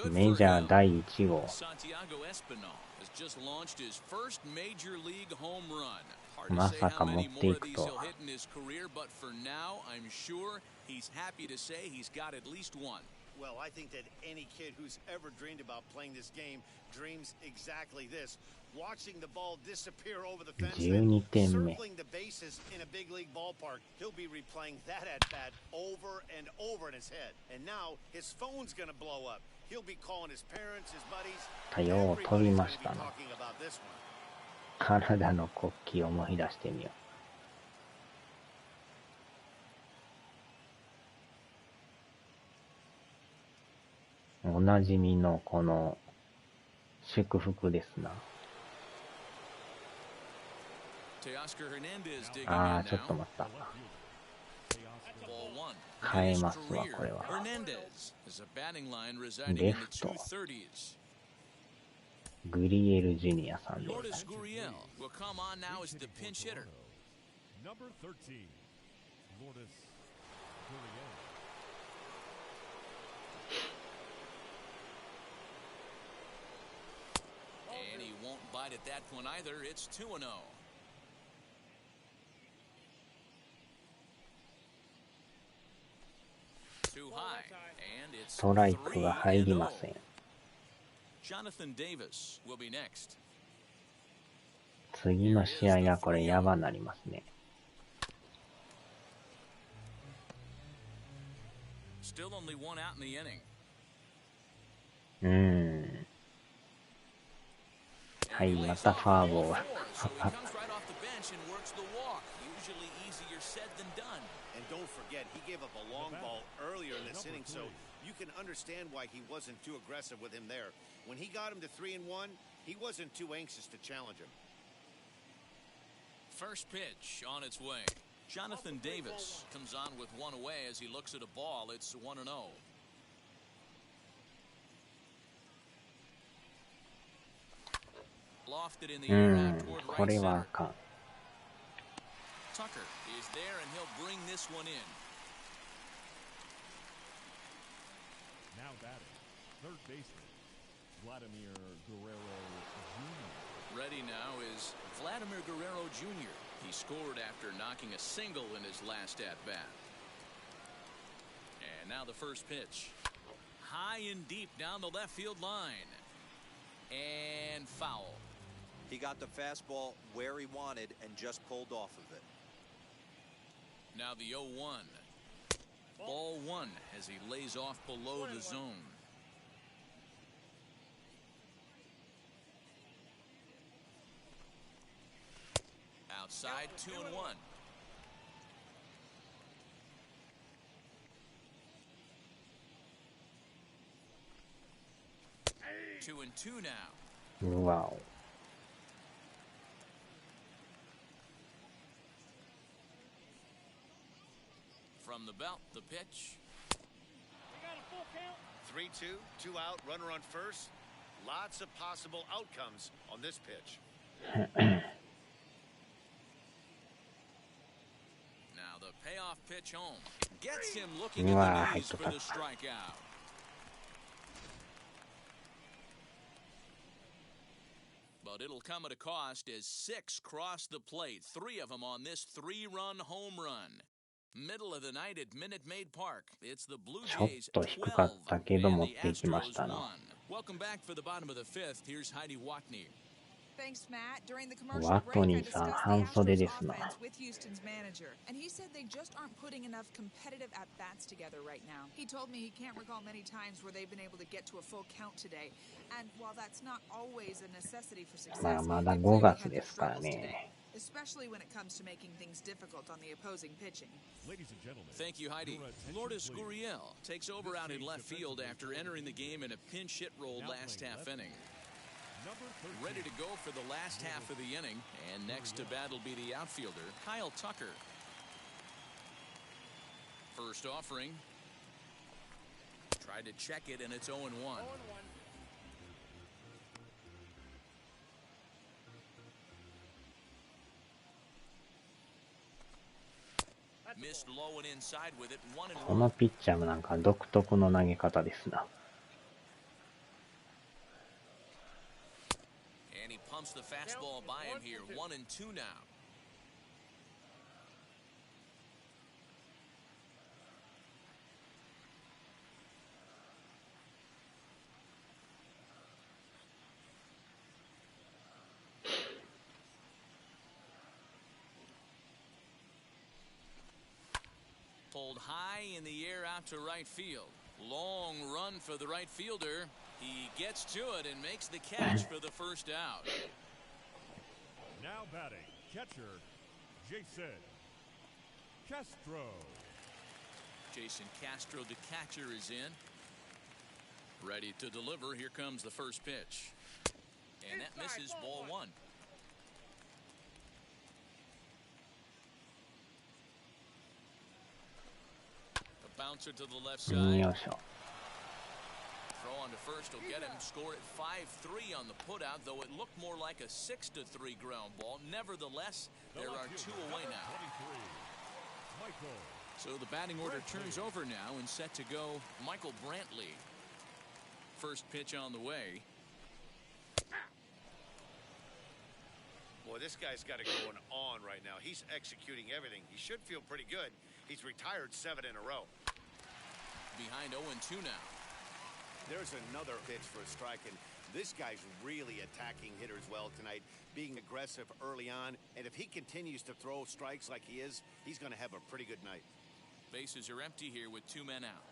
メジャー第1号。まさか持っていくとは。Well, I think that any kid who's ever dreamed about playing this game dreams exactly this. Watching the ball disappear over the fence, circling the bases in a big league ballpark. He'll be replaying that at bat over and over in his head. And now his phone's going to blow up. He'll be calling his parents, his buddies. 多様飛び Everybody's ま going し to be たな。 talking about this one. カナダの国旗を思い出してみよう。おなじみのこの祝福ですな。ああ、ちょっと待った。変えますわ、これは。レフト。グリエルジュニアさんでございます。Number 13, Lourdes Gurriel. And he won't bite at that one either. It's 2-0. Too high, and it's ストライクが入りません。Jonathan Davis will be next. 次の試合がこれやばなりますね。Still only one out in the inning. はい、またファーボール。 He comes right off the bench and works the walk. Usually easier said than done. And don't forget, he gave up a long ball earlier in this inning, so you can understand why he wasn't too aggressive with him there. When he got him to 3-1, he wasn't too anxious to challenge him. First pitch on its way. Jonathan Davis comes on with one away as he looks at a ball. It's 1-0. Lofted in the air out toward こ right れは center. あかん。 Tucker is there and he'll bring this one in. Now batting, third baseman, Vladimir Guerrero Jr. Ready now is Vladimir Guerrero Jr. He scored after knocking a single in his last at-bat. And now the first pitch. High and deep down the left field line. And foul. He got the fastball where he wanted and just pulled off of it. Now the 0-1. Ball one as he lays off below the zone. Outside 2-1. Two and two now. うわお。 From the belt, the pitch. 3-2, 2 out, runner on first. Lots of possible outcomes on this pitch. Now the payoff pitch home. Gets him looking at the knees for the strikeout. But it'll come at a cost as 6 cross the plate. 3 of them on this 3-run home run. Middle of the night at Minute Maid Park. It's the Blue Jays 12 and the Astros 1. Welcome back for the bottom of the 5th. Here's Heidi Watney. Thanks, Matt. During the commercial break, I discussed the Astros offense with Houston's manager, and he said they just aren't putting enough competitive at-bats together right now. He told me he can't recall many times where they've been able to get to a full count today, and while that's not always a necessity for success, まだ they've 5 clearly had 月 their ですから struggles ね。 today, especially when it comes to making things difficult on the opposing pitching. Ladies and gentlemen, Thank you, Heidi. your attention, Lourdes please. Gurriel takes over out in left field after entering the game in a pinch hit role last half inning. Number 13, Ready to go for the last half of the inning, and next to bat will be the outfielder, Kyle Tucker. First offering. Tried to check it, and it's 0-1. Missed low and inside with it, 1-1. このピッチャーもなんか独特の投げ方ですな。 And he pumps the fastball by him here, 1-2 now. Pulled high in the air out to right field. Long run for the right fielder. He gets to it and makes the catch for the first out. Now batting, catcher, Jason Castro. Jason Castro, the catcher, is in. Ready to deliver. Here comes the first pitch. And that misses, ball one. A bouncer to the left side. Throw on to first will get him. Score at 5-3 on the putout, though it looked more like a 6-3 ground ball. Nevertheless, there are two away now. So the batting order turns over now and set to go Michael Brantley. First pitch on the way. Boy, this guy's got it going on right now. He's executing everything. He should feel pretty good. He's retired 7 in a row. Behind 0-2 now. There's another pitch for a strike, and this guy's really attacking hitters well tonight, being aggressive early on. And if he continues to throw strikes like he is, he's going to have a pretty good night. Bases are empty here with 2 men out.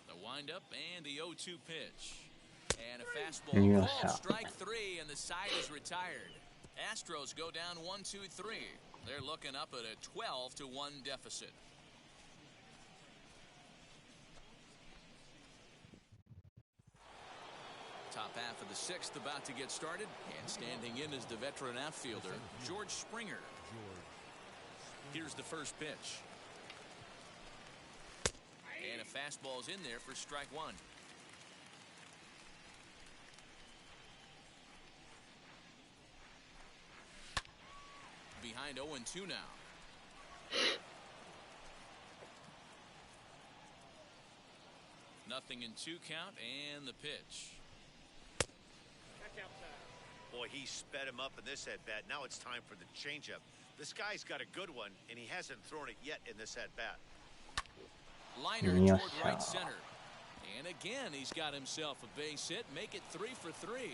The windup and the 0-2 pitch. And a fastball called strike 3, and the side is retired. Astros go down 1-2-3. They're looking up at a 12-1 deficit. Top half of the 6th about to get started, and standing in is the veteran outfielder, George Springer. Here's the first pitch. And a fastball's in there for strike 1. Behind 0-2 now. Nothing in 2 count, and the pitch. Boy, he sped him up in this at-bat. Now it's time for the changeup. This guy's got a good one, and he hasn't thrown it yet in this at-bat. Liner toward right center. And again, he's got himself a base hit. Make it 3 for 3.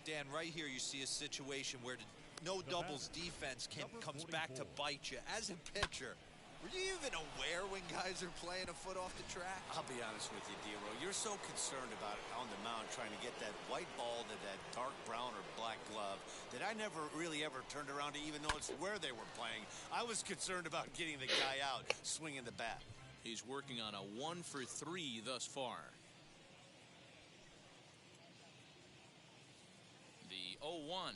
Dan, right here you see a situation where no doubles defense comes back to bite you. As a pitcher, were you even aware when guys are playing a foot off the track? I'll be honest with you, D'Aro. You're so concerned about it on the mound, trying to get that white ball to that dark brown or black glove, that I never really ever turned around to even notice where they were playing. I was concerned about getting the guy out, swinging the bat. He's working on a 1 for 3 thus far. The 0-1.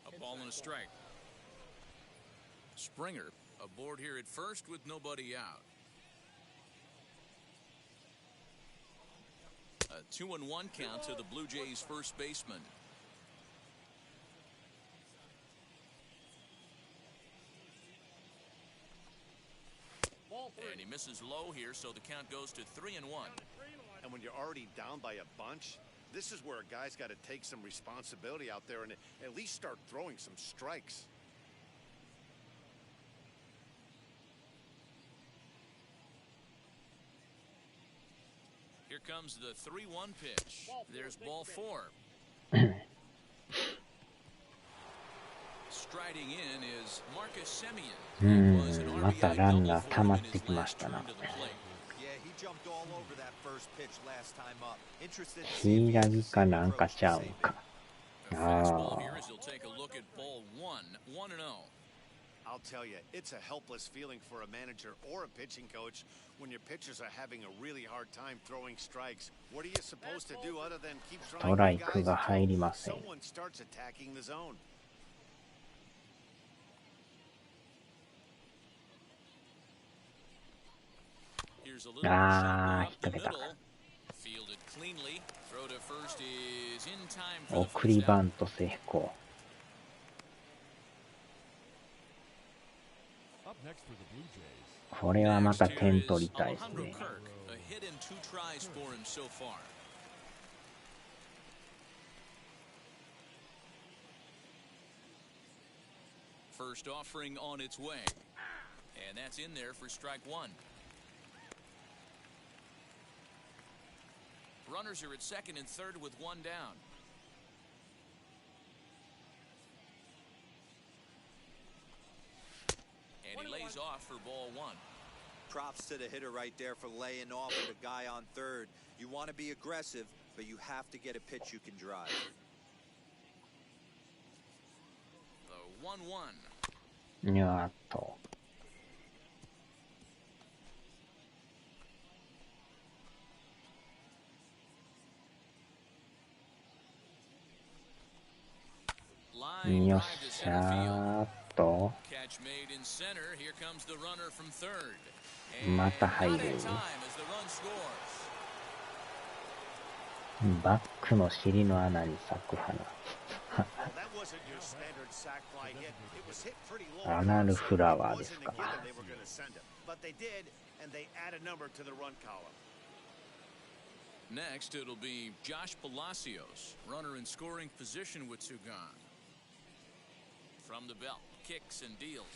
A ball and a strike. Springer aboard here at first with nobody out. A 2-1 count to the Blue Jays first baseman. And he misses low here, so the count goes to 3-1. And when you're already down by a bunch, this is where a guy's got to take some responsibility out there and at least start throwing some strikes. Here comes the 3-1 pitch. There's ball 4. Striding in is Marcus Semien. またランナー溜まってきましたな。ヒイラギかなんかちゃうんか。ああ。I'll tell you, it's a helpless feeling for a manager or a pitching coach when your pitchers are having a really hard time throwing strikes. What are you supposed to do other than keep trying? ストライクが入りません。 Someone starts attacking the zone. Ah, 引っ掛けた。送りバント成功。これはまた点取りたいですね。First offering on its way. And that's in there for strike 1. Runners are at second and third with one down. And he lays off for ball one. Props to the hitter right there for laying off with a guy on third. You want to be aggressive, but you have to get a pitch you can drive. The 1-1. にゃーっと。よっしゃーっと。また入る。バックの尻の穴に咲く花。アナルフラワーですか。Next, it'll be Josh Palacios, runner in scoring position with two gone. From the belt, kicks and deals.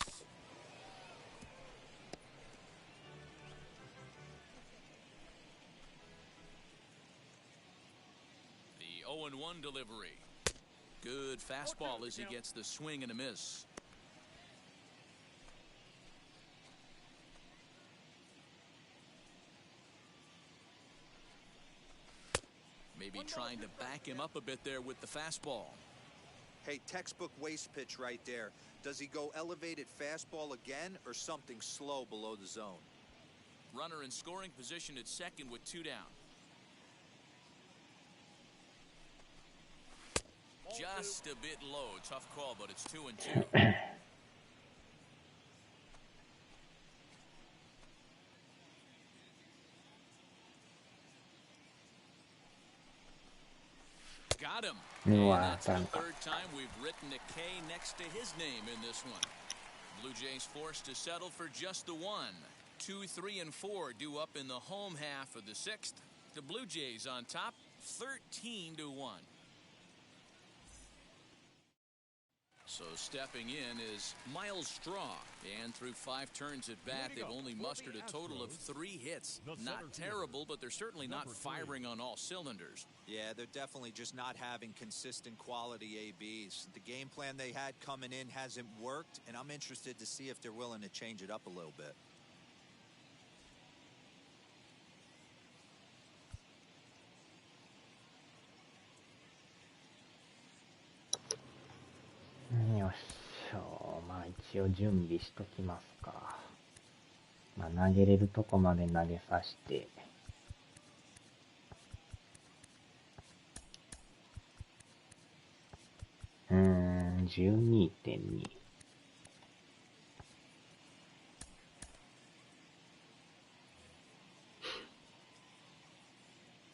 The 0-1 delivery. Good fastball as he gets the swing and a miss. Maybe trying to back him up a bit there with the fastball. Hey, textbook waste pitch right there. Does he go elevated fastball again or something slow below the zone? Runner in scoring position at second with two down. Just a bit low. Tough call, but it's 2-2. Got him. And that's the third time we've written a K next to his name in this one. Blue Jays forced to settle for just the one. 2, 3, and 4 due up in the home half of the sixth. The Blue Jays on top, 13-1. So stepping in is Miles Straw, and through 5 turns at bat, they've only mustered a total of 3 hits. Not terrible, but they're certainly not firing on all cylinders. Yeah, they're definitely just not having consistent quality ABs. The game plan they had coming in hasn't worked, and I'm interested to see if they're willing to change it up a little bit.よっしょ。まあ一応準備しときますか。まあ投げれるとこまで投げさせて。12.2。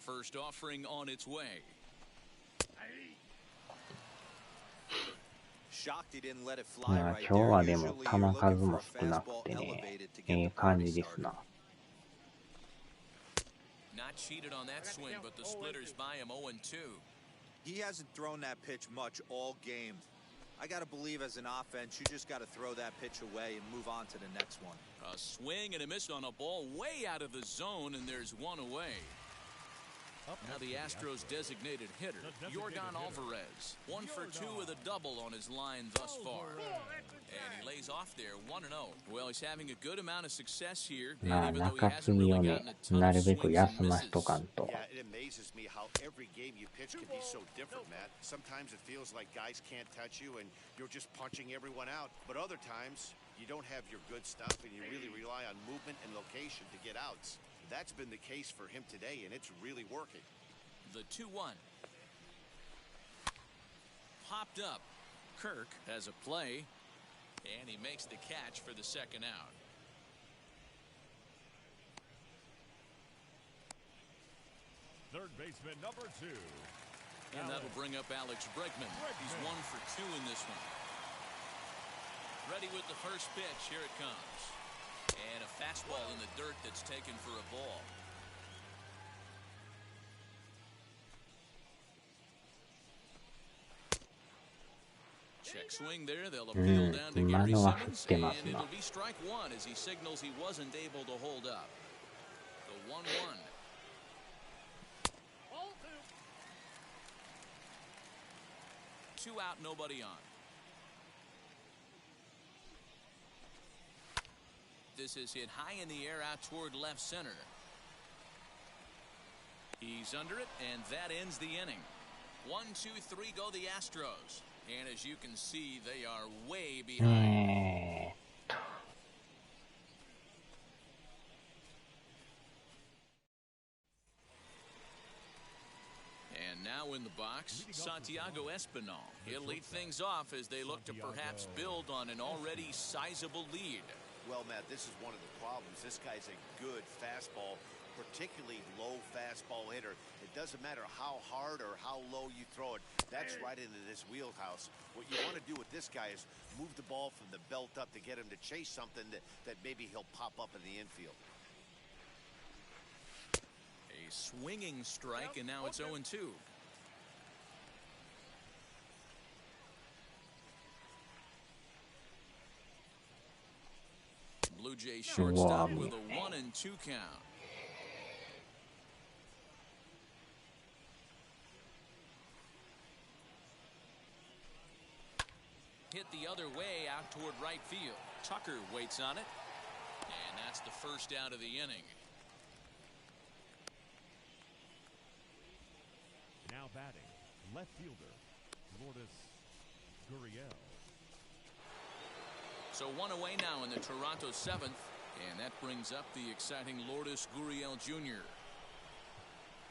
First offering on its way. Shocked he didn't let it fly right there. 今日はでも球数も少なくてね、感じですな。Not cheated on that swing, but the splitters by him 0-2. He hasn't thrown that pitch much all game. I got to believe as an offense, you just got to throw that pitch away and move on to the next one. A swing and a miss on a ball way out of the zone, and there's one away. Now the Astros designated hitter, Yorgan Alvarez. 1 for 2 with a double on his line thus far. And he lays off there 1-0. Well, he's having a good amount of success here. まあ中継ぎをね、なるべく休ましとかんと。Yeah, it amazes me how every game you pitch can be so different, Matt. Sometimes it feels like guys can't touch you and you're just punching everyone out. But other times, you don't have your good stuff and you really rely on movement and location to get outs. That's been the case for him today, and it's really working. The 2-1. Popped up. Kirk has a play, and he makes the catch for the second out. Third baseman number 2. And that'll bring up Alex Bregman. He's 1 for 2 in this one. Ready with the first pitch. Here it comes. And a fastball in the dirt that's taken for a ball. Check swing there. They'll appeal down to Gary Simmons, and it'll be strike 1 as he signals he wasn't able to hold up. The 1-1. 2 out, nobody on. This is hit high in the air out toward left center. He's under it, and that ends the inning. 1, 2, 3 go the Astros. And as you can see, they are way behind. And now in the box, Santiago Espinal. He'll lead things off as they look to perhaps build on an already sizable lead. Well, Matt, this is one of the problems. This guy's a good fastball, particularly low fastball hitter. It doesn't matter how hard or how low you throw it. That's right into this wheelhouse. What you want to do with this guy is move the ball from the belt up to get him to chase something that maybe he'll pop up in the infield. A swinging strike, and now it's 0-2. Blue Jays shortstop with a 1-2 count. Hit the other way out toward right field. Tucker waits on it. And that's the first out of the inning. Now batting, left fielder, Lourdes Gurriel. So 1 away now in the Toronto 7th, and that brings up the exciting Lourdes Gurriel Jr.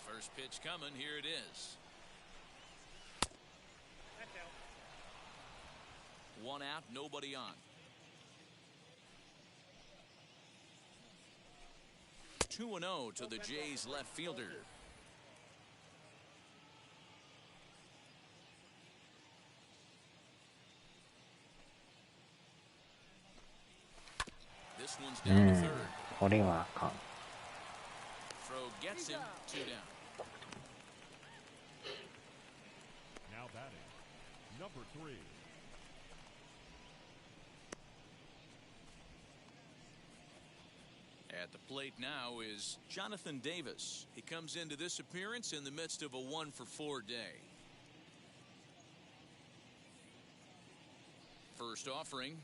First pitch coming, here it is. That's out. 1 out, nobody on. 2-0 to the Jays left fielder. This one's down to third. これはあかん。 Throw gets him, 2 down. Now batting, number 3. At the plate now is Jonathan Davis. He comes into this appearance in the midst of a 1-for-4 day. First offering.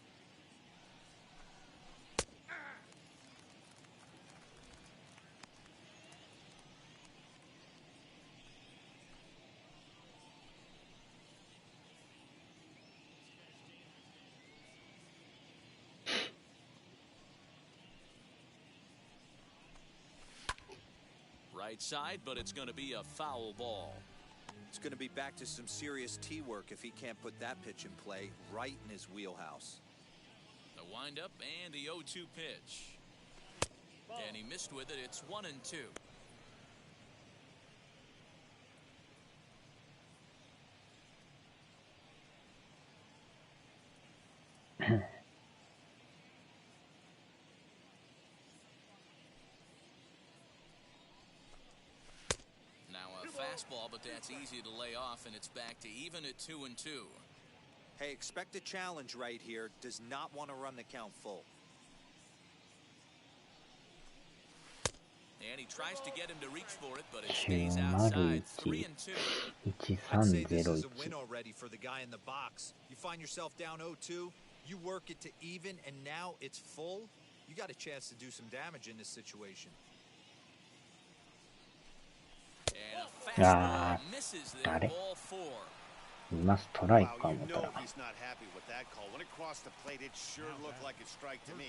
Right side, but it's going to be a foul ball. It's going to be back to some serious tee work if he can't put that pitch in play right in his wheelhouse. The windup and the 0-2 pitch. And he missed with it. It's 1-2. Fastball, but that's easy to lay off, and it's back to even at 2-2. Hey, expect a challenge right here. Does not want to run the count full. And he tries to get him to reach for it, but it stays outside. 3-2. I'd say this is a win already for the guy in the box. You find yourself down 0-2, you work it to even, and now it's full. You got a chance to do some damage in this situation. And a fastball misses there, ball 4. 今ストライクか Wow, 思っ you た know ら he's not happy with that call. When it crossed the plate, it sure looked like a strike to me.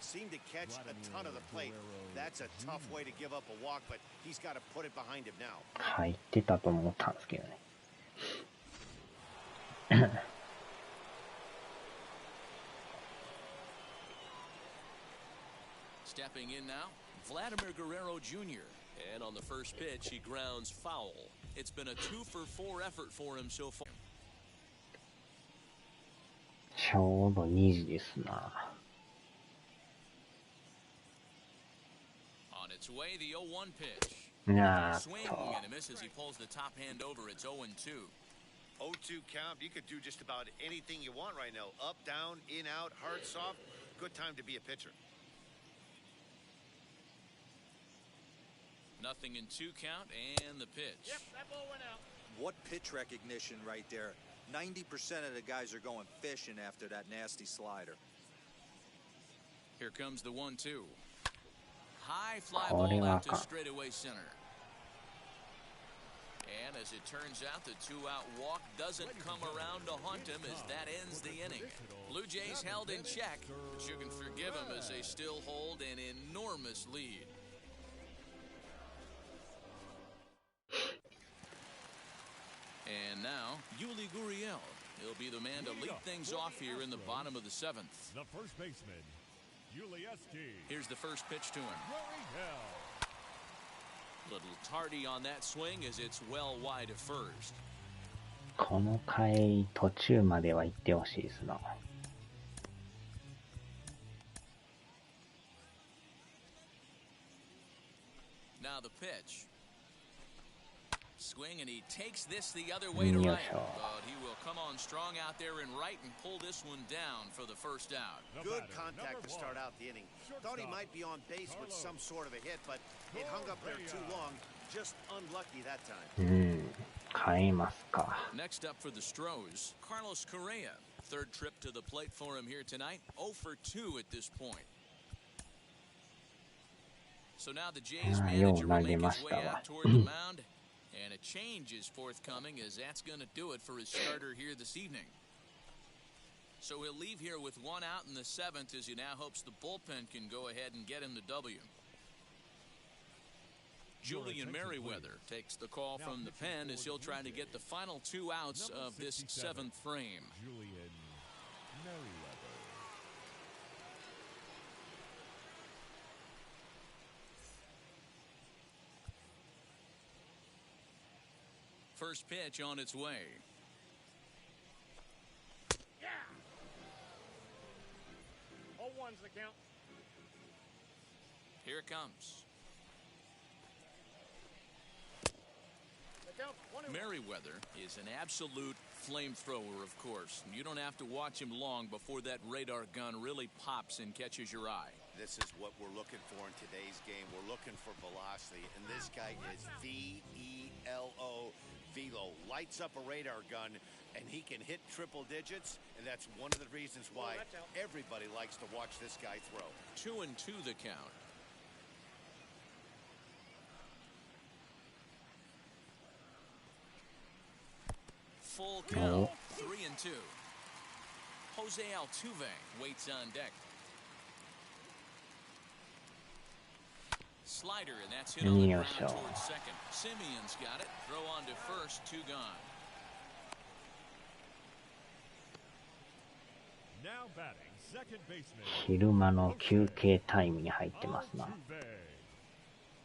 Seemed to catch a ton of the plate. That's a tough way to give up a walk, but he's got to put it behind him now. 入ってたと思ったんですけどね。Stepping in now, Vladimir Guerrero Jr. And on the first pitch, he grounds foul. It's been a 2-for-4 effort for him so far. ちょうど2時ですな。 On its way, the 0-1 pitch. なあ Swing と。 and a miss as he pulls the top hand over. It's 0-2. 0-2 count. You could do just about anything you want right now. Up, down, in, out, hard, soft. Good time to be a pitcher. Nothing in 2 count and the pitch. Yep, that ball went out. What pitch recognition right there. 90% of the guys are going fishing after that nasty slider. Here comes the 1-2. High fly ball out to straightaway center. And as it turns out, the two-out walk doesn't come around to haunt him as that ends the inning. Blue Jays held in check, but you can forgive them as they still hold an enormous lead. And now, Yuli Gurriel. He'll be the man to lead things off here in the bottom of the seventh. The first baseman, Yuli. Here's the first pitch to him. Little tardy on that swing as it's well wide of first. この回途中までは行ってほしいですな。Now the pitch. Swing and he takes this the other way to right. But he will come on strong out there in right and pull this one down for the first out. Good contact to start out the inning. Thought he might be on base with some sort of a hit, but it hung up there too long. Just unlucky that time. 変えますか。 Next up for the Stros, Carlos Correa. Third trip to the plate for him here tonight. 0 for 2 at this point. So now the Jays manager will make his way out toward the mound. And a change is forthcoming as that's going to do it for his starter here this evening. So he'll leave here with one out in the seventh as he now hopes the bullpen can go ahead and get him the W. Julian Merriweather takes the call from the pen as he'll try to get the final 2 outs of this seventh frame. Julian Merriweather. First pitch on its way. Yeah. 0-1's the count. Here it comes. The count 1-1. Merriweather is an absolute flamethrower, of course. You don't have to watch him long before that radar gun really pops and catches your eye. This is what we're looking for in today's game. We're looking for velocity, and this guy is V-E-L-O. Velo lights up a radar gun, and he can hit triple digits, and that's one of the reasons why everybody likes to watch this guy throw. 2-2 the count. Full count. 3-2. Jose Altuve waits on deck. Slider, and that's hit on the ground towards second. Simeon's got it. Throw on to first, 2 gone. Now batting, second baseman. 昼間の休憩タイムに入ってますな。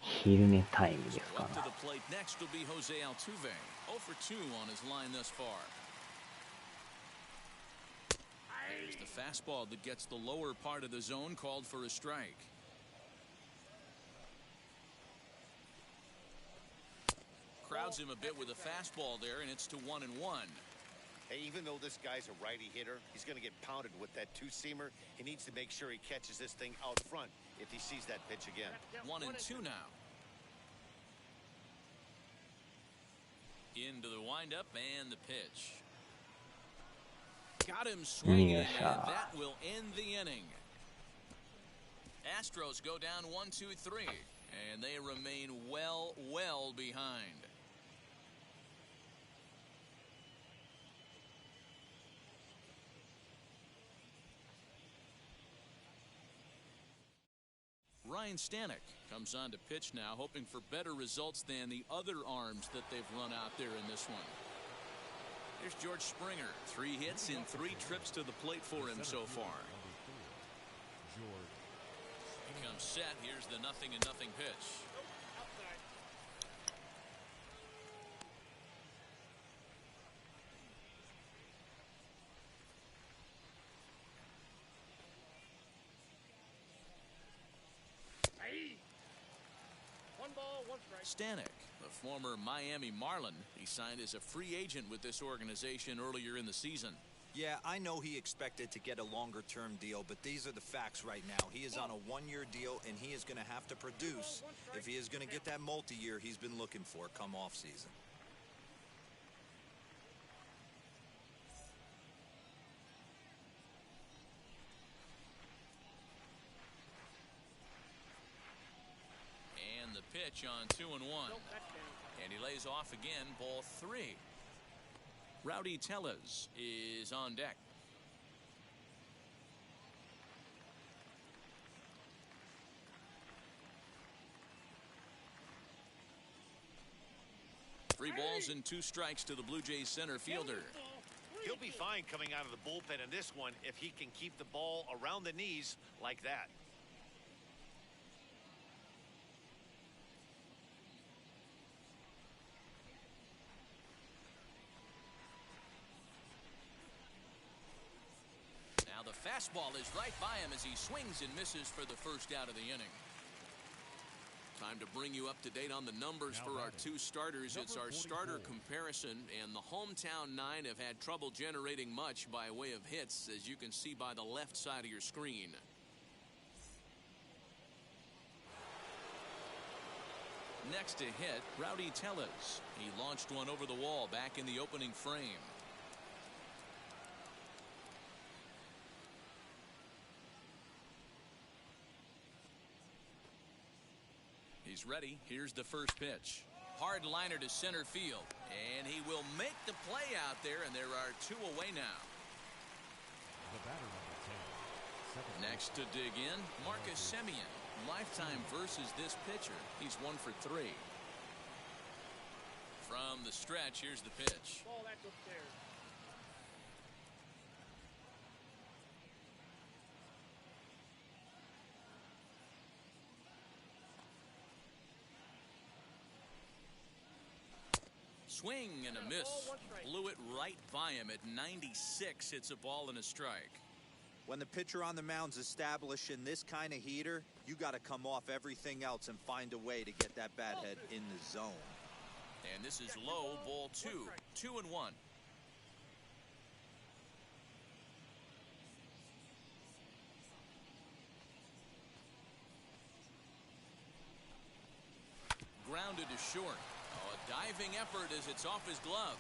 昼寝タイムですか Up な。 to the plate next will be Jose Altuve. 0 for 2 on his line thus far. There's the fastball that gets the lower part of the zone, called for a strike. Crowds him a bit with a fastball there, and it's to 1-1. Hey, even though this guy's a righty hitter, he's going to get pounded with that two-seamer. He needs to make sure he catches this thing out front if he sees that pitch again. 1-2 now. Into the windup and the pitch. Got him swinging, and that will end the inning. Astros go down 1-2-3, and they remain well behind. Ryan Stanek comes on to pitch now, hoping for better results than the other arms that they've run out there in this one. Here's George Springer. 3 hits in 3 trips to the plate for him so far. He comes set. Here's the 0-0 pitch. Stanek, the former Miami Marlin, he signed as a free agent with this organization earlier in the season. Yeah, I know he expected to get a longer-term deal, but these are the facts right now. He is on a 1-year deal, and he is going to have to produce if he is going to get that multi-year he's been looking for come off season. pitch on 2-1. And he lays off again, ball 3. Rowdy Tellez is on deck. Three balls and 2 strikes to the Blue Jays center fielder. He'll be fine coming out of the bullpen in this one if he can keep the ball around the knees like that. Now the fastball is right by him as he swings and misses for the first out of the inning. Time to bring you up to date on the numbers for our 2 starters. It's our starter comparison, and the hometown 9 have had trouble generating much by way of hits, as you can see by the left side of your screen. Next to hit, Rowdy Tellez. He launched one over the wall back in the opening frame. He's ready. Here's the first pitch. Hard liner to center field. And he will make the play out there, and there are 2 away now. The batter number 10. Next to dig in, Marcus Semien. Lifetime versus this pitcher. He's 1 for 3. From the stretch, here's the pitch. Ball, that's upstairs. Swing and a miss. Blew it right by him at 96. It's a ball and a strike. When the pitcher on the mound's establishing this kind of heater, you got to come off everything else and find a way to get that bat head in the zone. And this is low, ball 2. 2-1. Grounded to short. Oh, a diving effort as it's off his glove.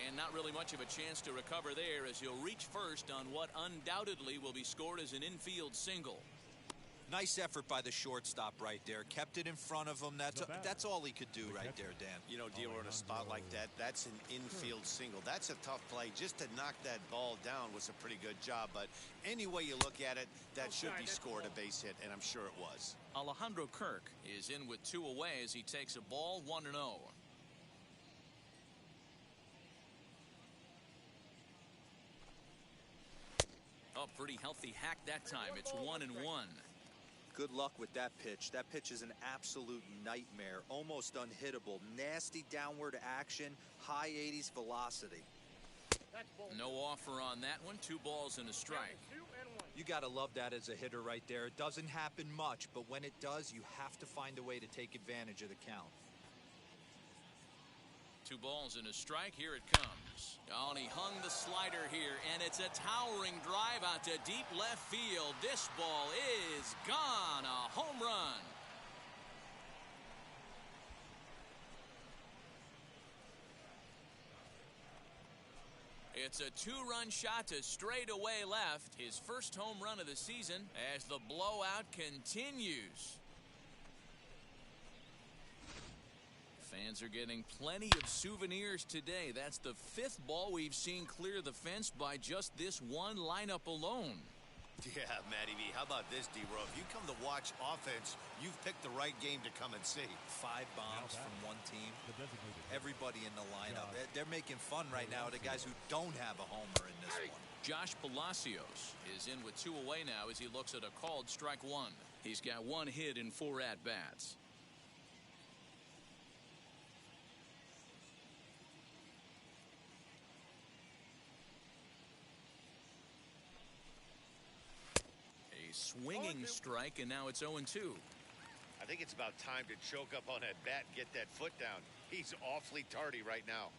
And not really much of a chance to recover there as he'll reach first on what undoubtedly will be scored as an infield single. Nice effort by the shortstop right there. Kept it in front of him. That's all he could do right there, Dan. You know, Dealer, in a spot like that, that's an infield single. That's a tough play. Just to knock that ball down was a pretty good job. But any way you look at it, that should be scored a base hit, and I'm sure it was. Alejandro Kirk is in with 2 away as he takes a ball 1-0. Oh, pretty healthy hack that time. It's 1-1. Good luck with that pitch. That pitch is an absolute nightmare. Almost unhittable. Nasty downward action. High 80s velocity. No offer on that one. 2 balls and a strike. You got to love that as a hitter right there. It doesn't happen much, but when it does, you have to find a way to take advantage of the count. 2 balls and a strike. Here it comes. Oh, and he hung the slider here, and it's a towering drive out to deep left field. This ball is gone. A home run. It's a 2-run shot to straightaway left. His first home run of the season as the blowout continues. Fans are getting plenty of souvenirs today. That's the 5th ball we've seen clear the fence by just this one lineup alone. Yeah, Matty V. How about this, D-Row? If you come to watch offense, you've picked the right game to come and see. 5 bombs from one team. Everybody in the lineup. They're making fun right now of the guys who don't have a homer in this one. Josh Palacios is in with 2 away now as he looks at a called strike 1. He's got 1 hit in 4 at-bats. Swinging strike, and now it's 0-2. I think it's about time to choke up on that bat and get that foot down. He's awfully tardy right now.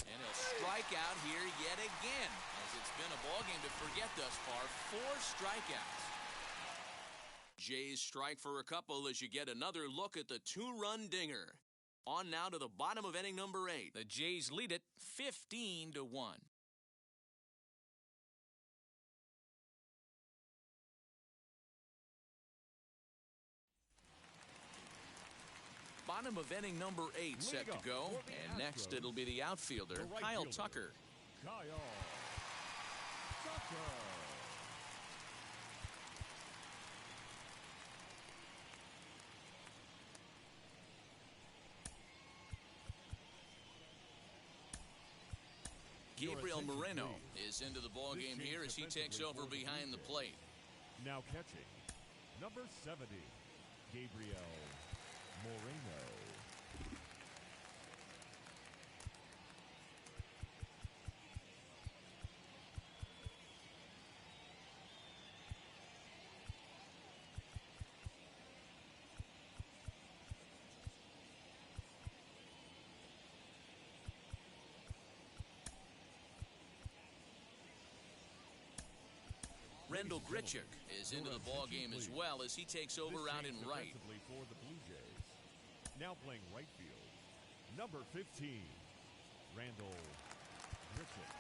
And he'll strike out here yet again, as it's been a ballgame to forget thus far. 4 strikeouts. Jays strike for a couple as you get another look at the 2-run dinger. On now to the bottom of inning number 8. The Jays lead it 15-1. Bottom of inning number 8 set to go. And next it'll be the outfielder, Kyle Tucker. Kyle Tucker. Gabriel Moreno is into the ballgame here as he takes over behind the plate. Now catching, number 70, Gabriel Moreno. Rendell Grichuk is into the ballgame as well as he takes over out in right. For the Blue Jays. Now playing right field, number 15, Rendell Grichuk.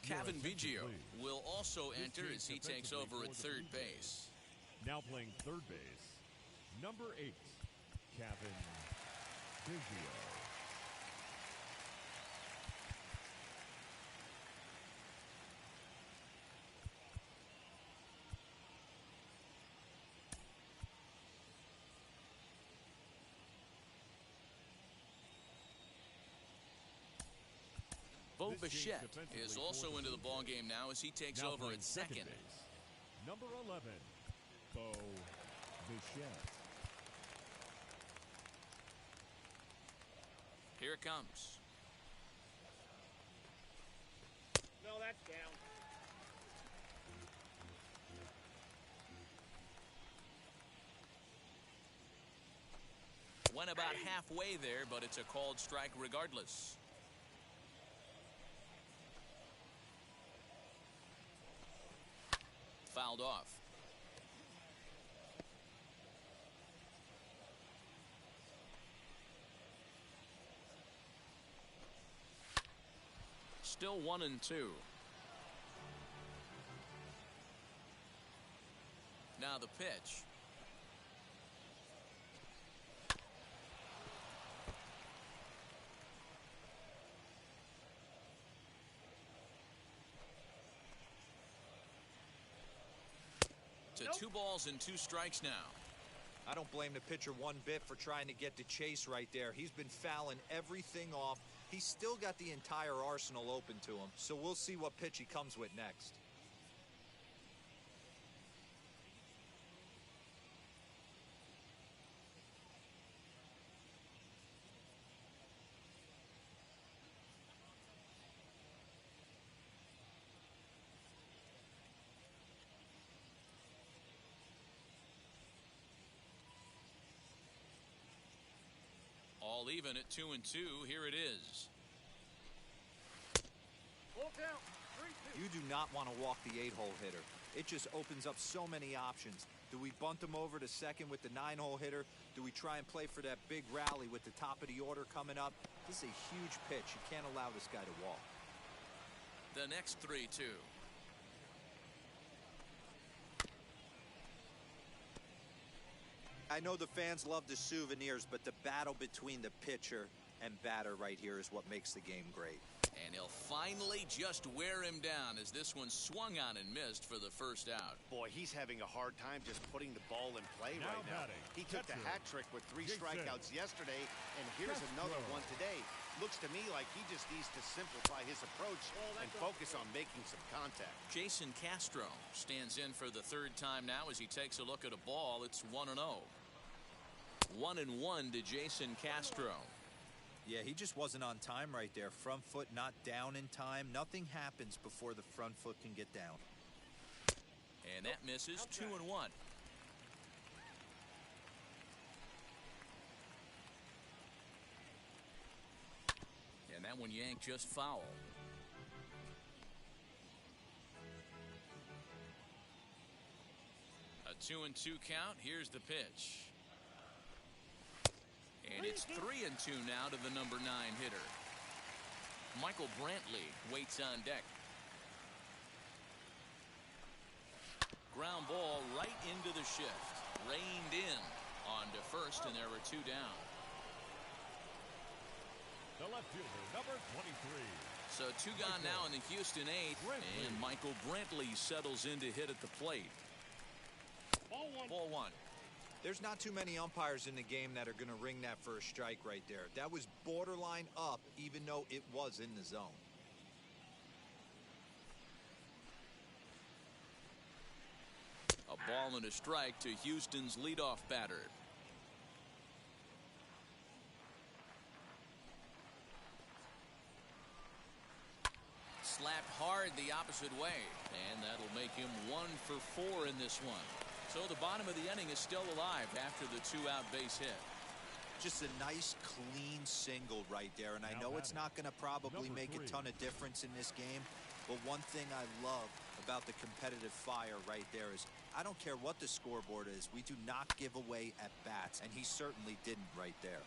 Kevin Biggio will also enter as he takes over at third base. Now playing third base, number 8, Kevin Biggio. Bo Bichette is also into the ballgame now as he takes over at second. Base, number 11, Bo Bichette. Here it comes. No, that's down. Went about halfway there, but it's a called strike regardless. Fouled off. Still 1-2. Now the pitch. To 2 balls and 2 strikes now. I don't blame the pitcher one bit for trying to get the chase right there. He's been fouling everything off. He's still got the entire arsenal open to him, so we'll see what pitch he comes with next. All even at 2-2. Here it is. Full count. 3-2. You do not want to walk the 8-hole hitter. It just opens up so many options. Do we bunt him over to second with the 9-hole hitter? Do we try and play for that big rally with the top of the order coming up? This is a huge pitch. You can't allow this guy to walk. The next 3-2. I know the fans love the souvenirs, but the battle between the pitcher and batter right here is what makes the game great. And he'll finally just wear him down as this one swung on and missed for the first out. Boy, he's having a hard time just putting the ball in play right now. He took the hat trick with 3 strikeouts yesterday, and here's another one today. Looks to me like he just needs to simplify his approach and focus on making some contact. Jason Castro stands in for the 3rd time now as he takes a look at a ball. It's 1-0. 1-1 to Jason Castro. Yeah, he just wasn't on time right there. Front foot not down in time. Nothing happens before the front foot can get down. And that misses. 2-1. And that one yanked just foul. A 2-2 count. Here's the pitch. And it's 3-2 now to the number 9 hitter. Michael Brantley waits on deck. Ground ball right into the shift. Reined in on to first, and there were 2 down. The left fielder, number 23. So 2 gone now in the Houston 8th, and Michael Brantley settles in to hit at the plate. Ball one. There's not too many umpires in the game that are going to ring that first strike right there. That was borderline up, even though it was in the zone. A ball and a strike to Houston's leadoff batter. Slapped hard the opposite way, and that'll make him 1 for 4 in this one. So the bottom of the inning is still alive after the 2-out base hit. Just a nice, clean single right there. And I know it's not going to probably make a ton of difference in this game, but one thing I love about the competitive fire right there is I don't care what the scoreboard is. We do not give away at bats, and he certainly didn't right there.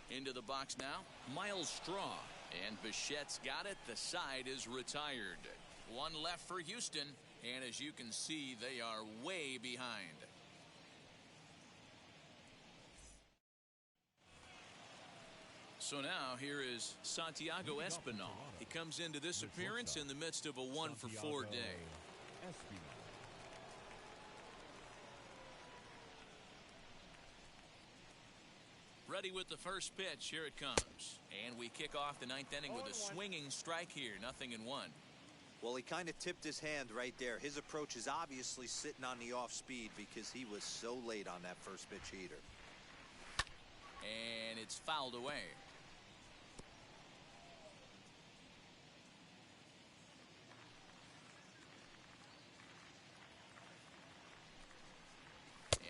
Into the box now, Miles Straw. And Bichette's got it. The side is retired. 1 left for Houston. And as you can see, they are way behind. So now here is Santiago Espinal. He comes into this appearance in the midst of a 1 for 4 day. Ready with the first pitch. Here it comes. And we kick off the 9th inning with a swinging strike here. 0-1. Well, he kind of tipped his hand right there. His approach is obviously sitting on the off speed because he was so late on that first pitch heater. And it's fouled away.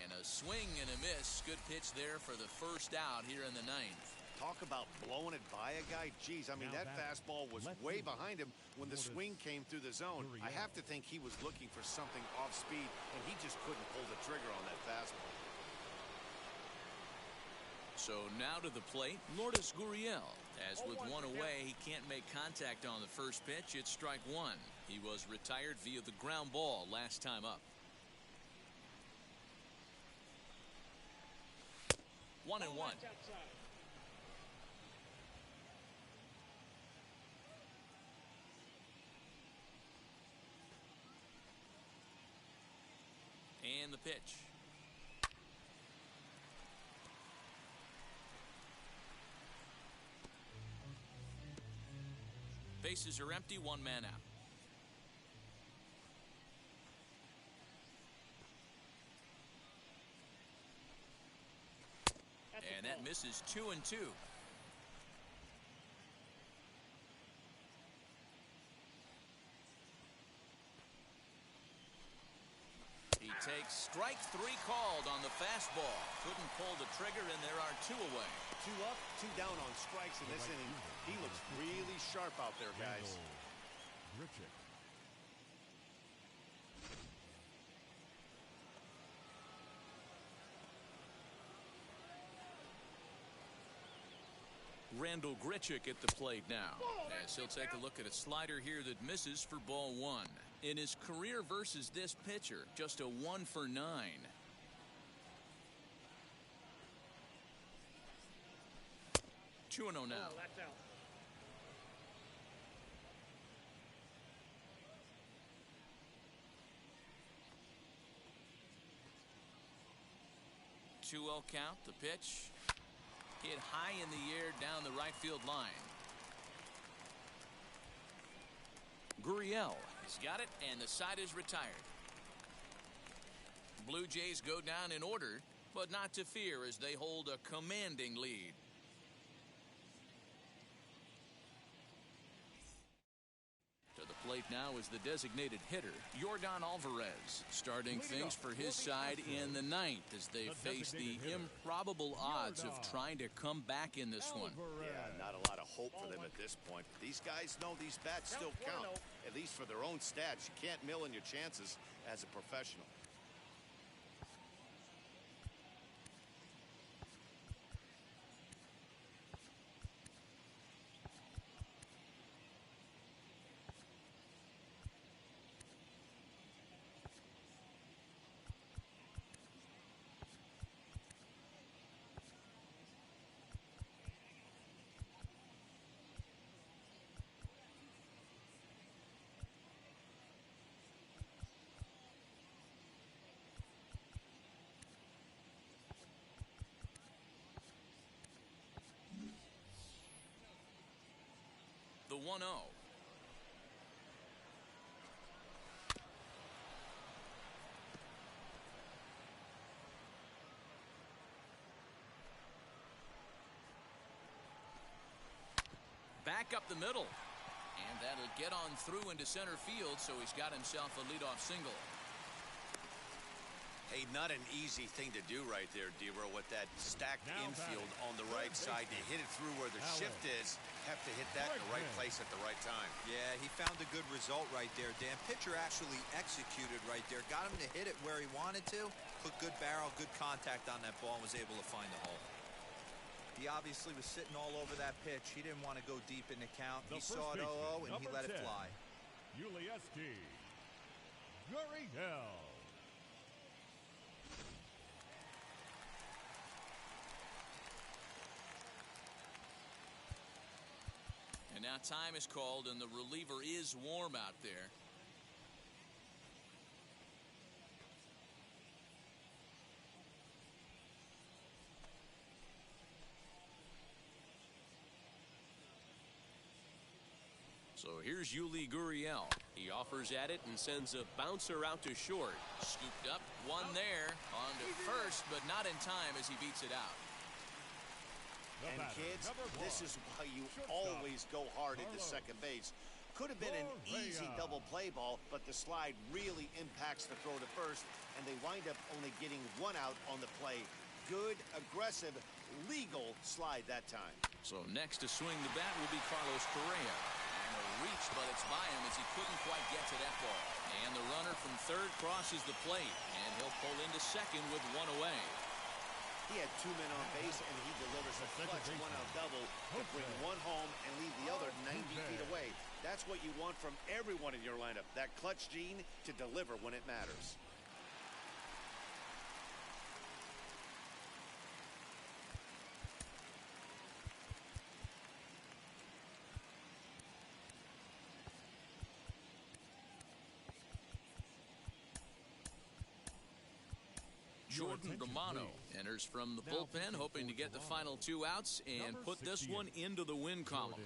And a swing and a miss. Good pitch there for the first out here in the 9th. Talk about blowing it by a guy. Geez, I mean, that fastball was way behind him when the swing came through the zone. I have to think he was looking for something off speed, and he just couldn't pull the trigger on that fastball. So now to the plate, Lourdes Gurriel. As with 1 away, he can't make contact on the first pitch. It's strike 1. He was retired via the ground ball last time up. 1-1. And the pitch. Bases are empty, 1 man out. And that misses. 2-2. He takes strike 3 called on the fastball. Couldn't pull the trigger, and there are 2 away. 2 up, 2 down on strikes in this inning. He looks really sharp out there, guys. Randall Grichuk at the plate now, as he'll take a look at a slider here that misses for ball 1. In his career versus this pitcher, just a 1 for 9. Two 2-0 now. 2-0 count. The pitch hit high in the air down the right field line. Gurriel has got it, and the side is retired. Blue Jays go down in order, but not to fear as they hold a commanding lead. To the plate now is the designated hitter, Yordan Alvarez, starting things for his side in the ninth as they face the improbable odds of trying to come back in this one. Yeah, not a lot of hope for them at this point. These guys know these bats still count, at least for their own stats. You can't mill in your chances as a professional. The 1-0. Back up the middle. And that'll get on through into center field, so he's got himself a leadoff single. Hey, not an easy thing to do right there, D-Row, with that stacked infield on the right side. To hit it through where the shift is, have to hit that in the right place at the right time. Yeah, he found a good result right there, Dan. Pitcher actually executed right there. Got him to hit it where he wanted to. Put good barrel, good contact on that ball, and was able to find the hole. He obviously was sitting all over that pitch. He didn't want to go deep in the count. He saw it 0-0, and he let it fly. Ulieski Gurriel. And now time is called, and the reliever is warm out there. So here's Yuli Gurriel. He offers at it and sends a bouncer out to short. Scooped up, one there, on to first, but not in time as he beats it out. And kids, this is why you always go hard into second base. Could have been an easy double play ball, but the slide really impacts the throw to first, and they wind up only getting one out on the play. Good, aggressive, legal slide that time. So next to swing the bat will be Carlos Correa. And a reach, but it's by him as he couldn't quite get to that ball. And the runner from third crosses the plate, and he'll pull into second with one away. He had two men on base, and he delivers a clutch one-out double to bring one home and leave the other 90 feet away. That's what you want from everyone in your lineup, that clutch gene to deliver when it matters. Jordan Romano enters from the bullpen, hoping to get the final two outs and put this one into the win column.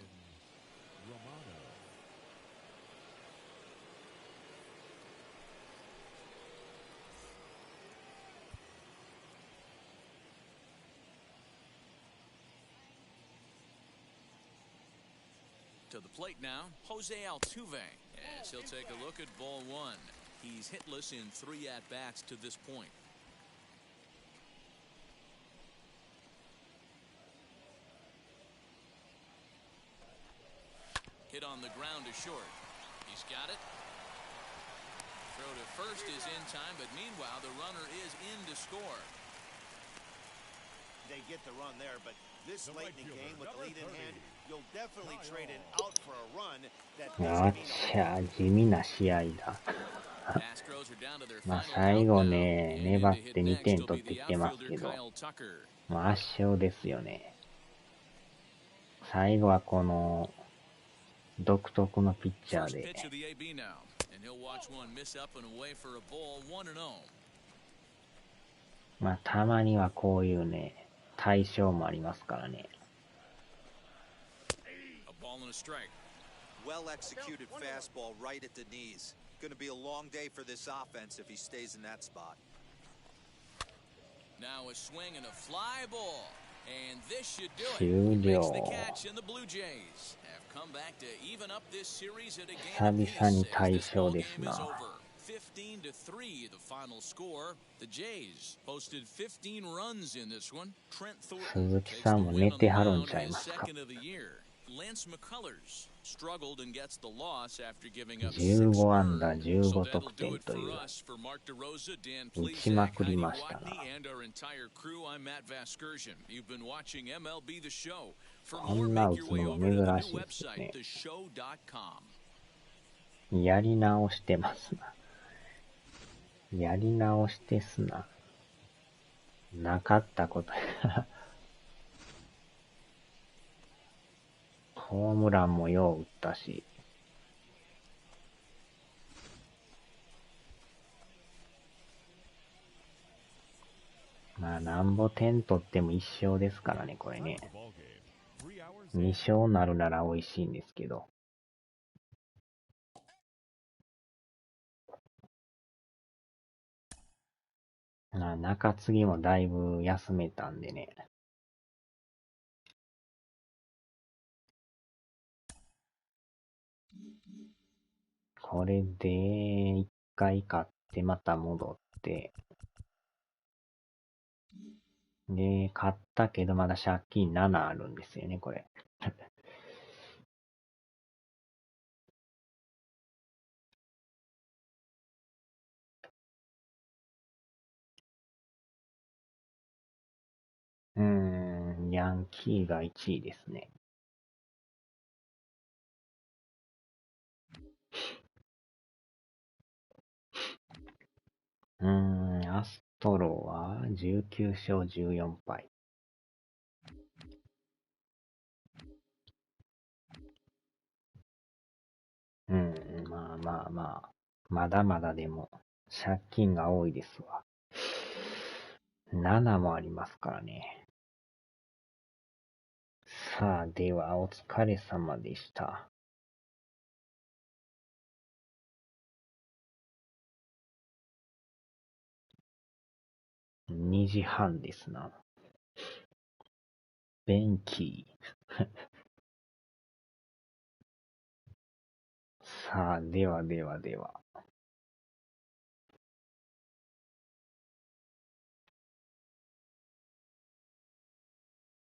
To the plate now, Jose Altuve, as he'll take a look at ball one. He's hitless in 3 at-bats to this point. Hit on the ground to short. He's got it. Throw to first is in time, but meanwhile the runner is in to score. They get the run there, but this late in the game with the lead in hand, you'll definitely trade it out for a run that doesn't mean a 地味な試合だ。まあ最後ね、粘って2点取ってきてますけど、まあ圧勝ですよね。最後はこの独特のピッチャーで。まあ、たまにはこういうね、対象もありますからね。A ball and a strike. Well executed fastball right at the knees. Going to be a long day for this offense if he stays in that spot. Now a swing and a fly ball. And this should do it. 終 Makes 了。 the catch, and the Blue Jays have come back to even up this series at a game 久々に apiece 対 as this 象 ball で game す is な。 over. 15-3 the final score. The Jays posted 15 runs in this one. Trent 鈴 Thornton 木 takes さ the んも win 寝 on て the はるん mound, ちゃい his ますか。 second of the year. Lance McCullers struggled and gets the loss after giving up 15 6安打 earned. 15 So 得 that'll do 点 it とい for う us. For Mark DeRosa, Dan 打ちま Plesac, くり Heidi ましたな。 Watney, and our entire crew, I'm Matt Vasgersian. You've been watching MLB The Show. For こ more, んな make 打 your つ way のも over to the 珍し new いですよ website, ね。 theshow.com. やり直してますな。やり直してすな。なかったことや。ホームランもよう打ったし。まあ、なんぼ点取っても一勝ですからね、これね。2勝なるなら美味しいんですけど。中継ぎもだいぶ休めたんでね。これで、一回勝ってまた戻って、で、勝ったけどまだ借金7あるんですよね、これ。ヤンキーが1位ですね。アストロは19勝14敗。まあまあまあ。まだまだでも、借金が多いですわ。7もありますからね。さあ、では、お疲れ様でした。2時半ですな。便器。さあ、ではではでは。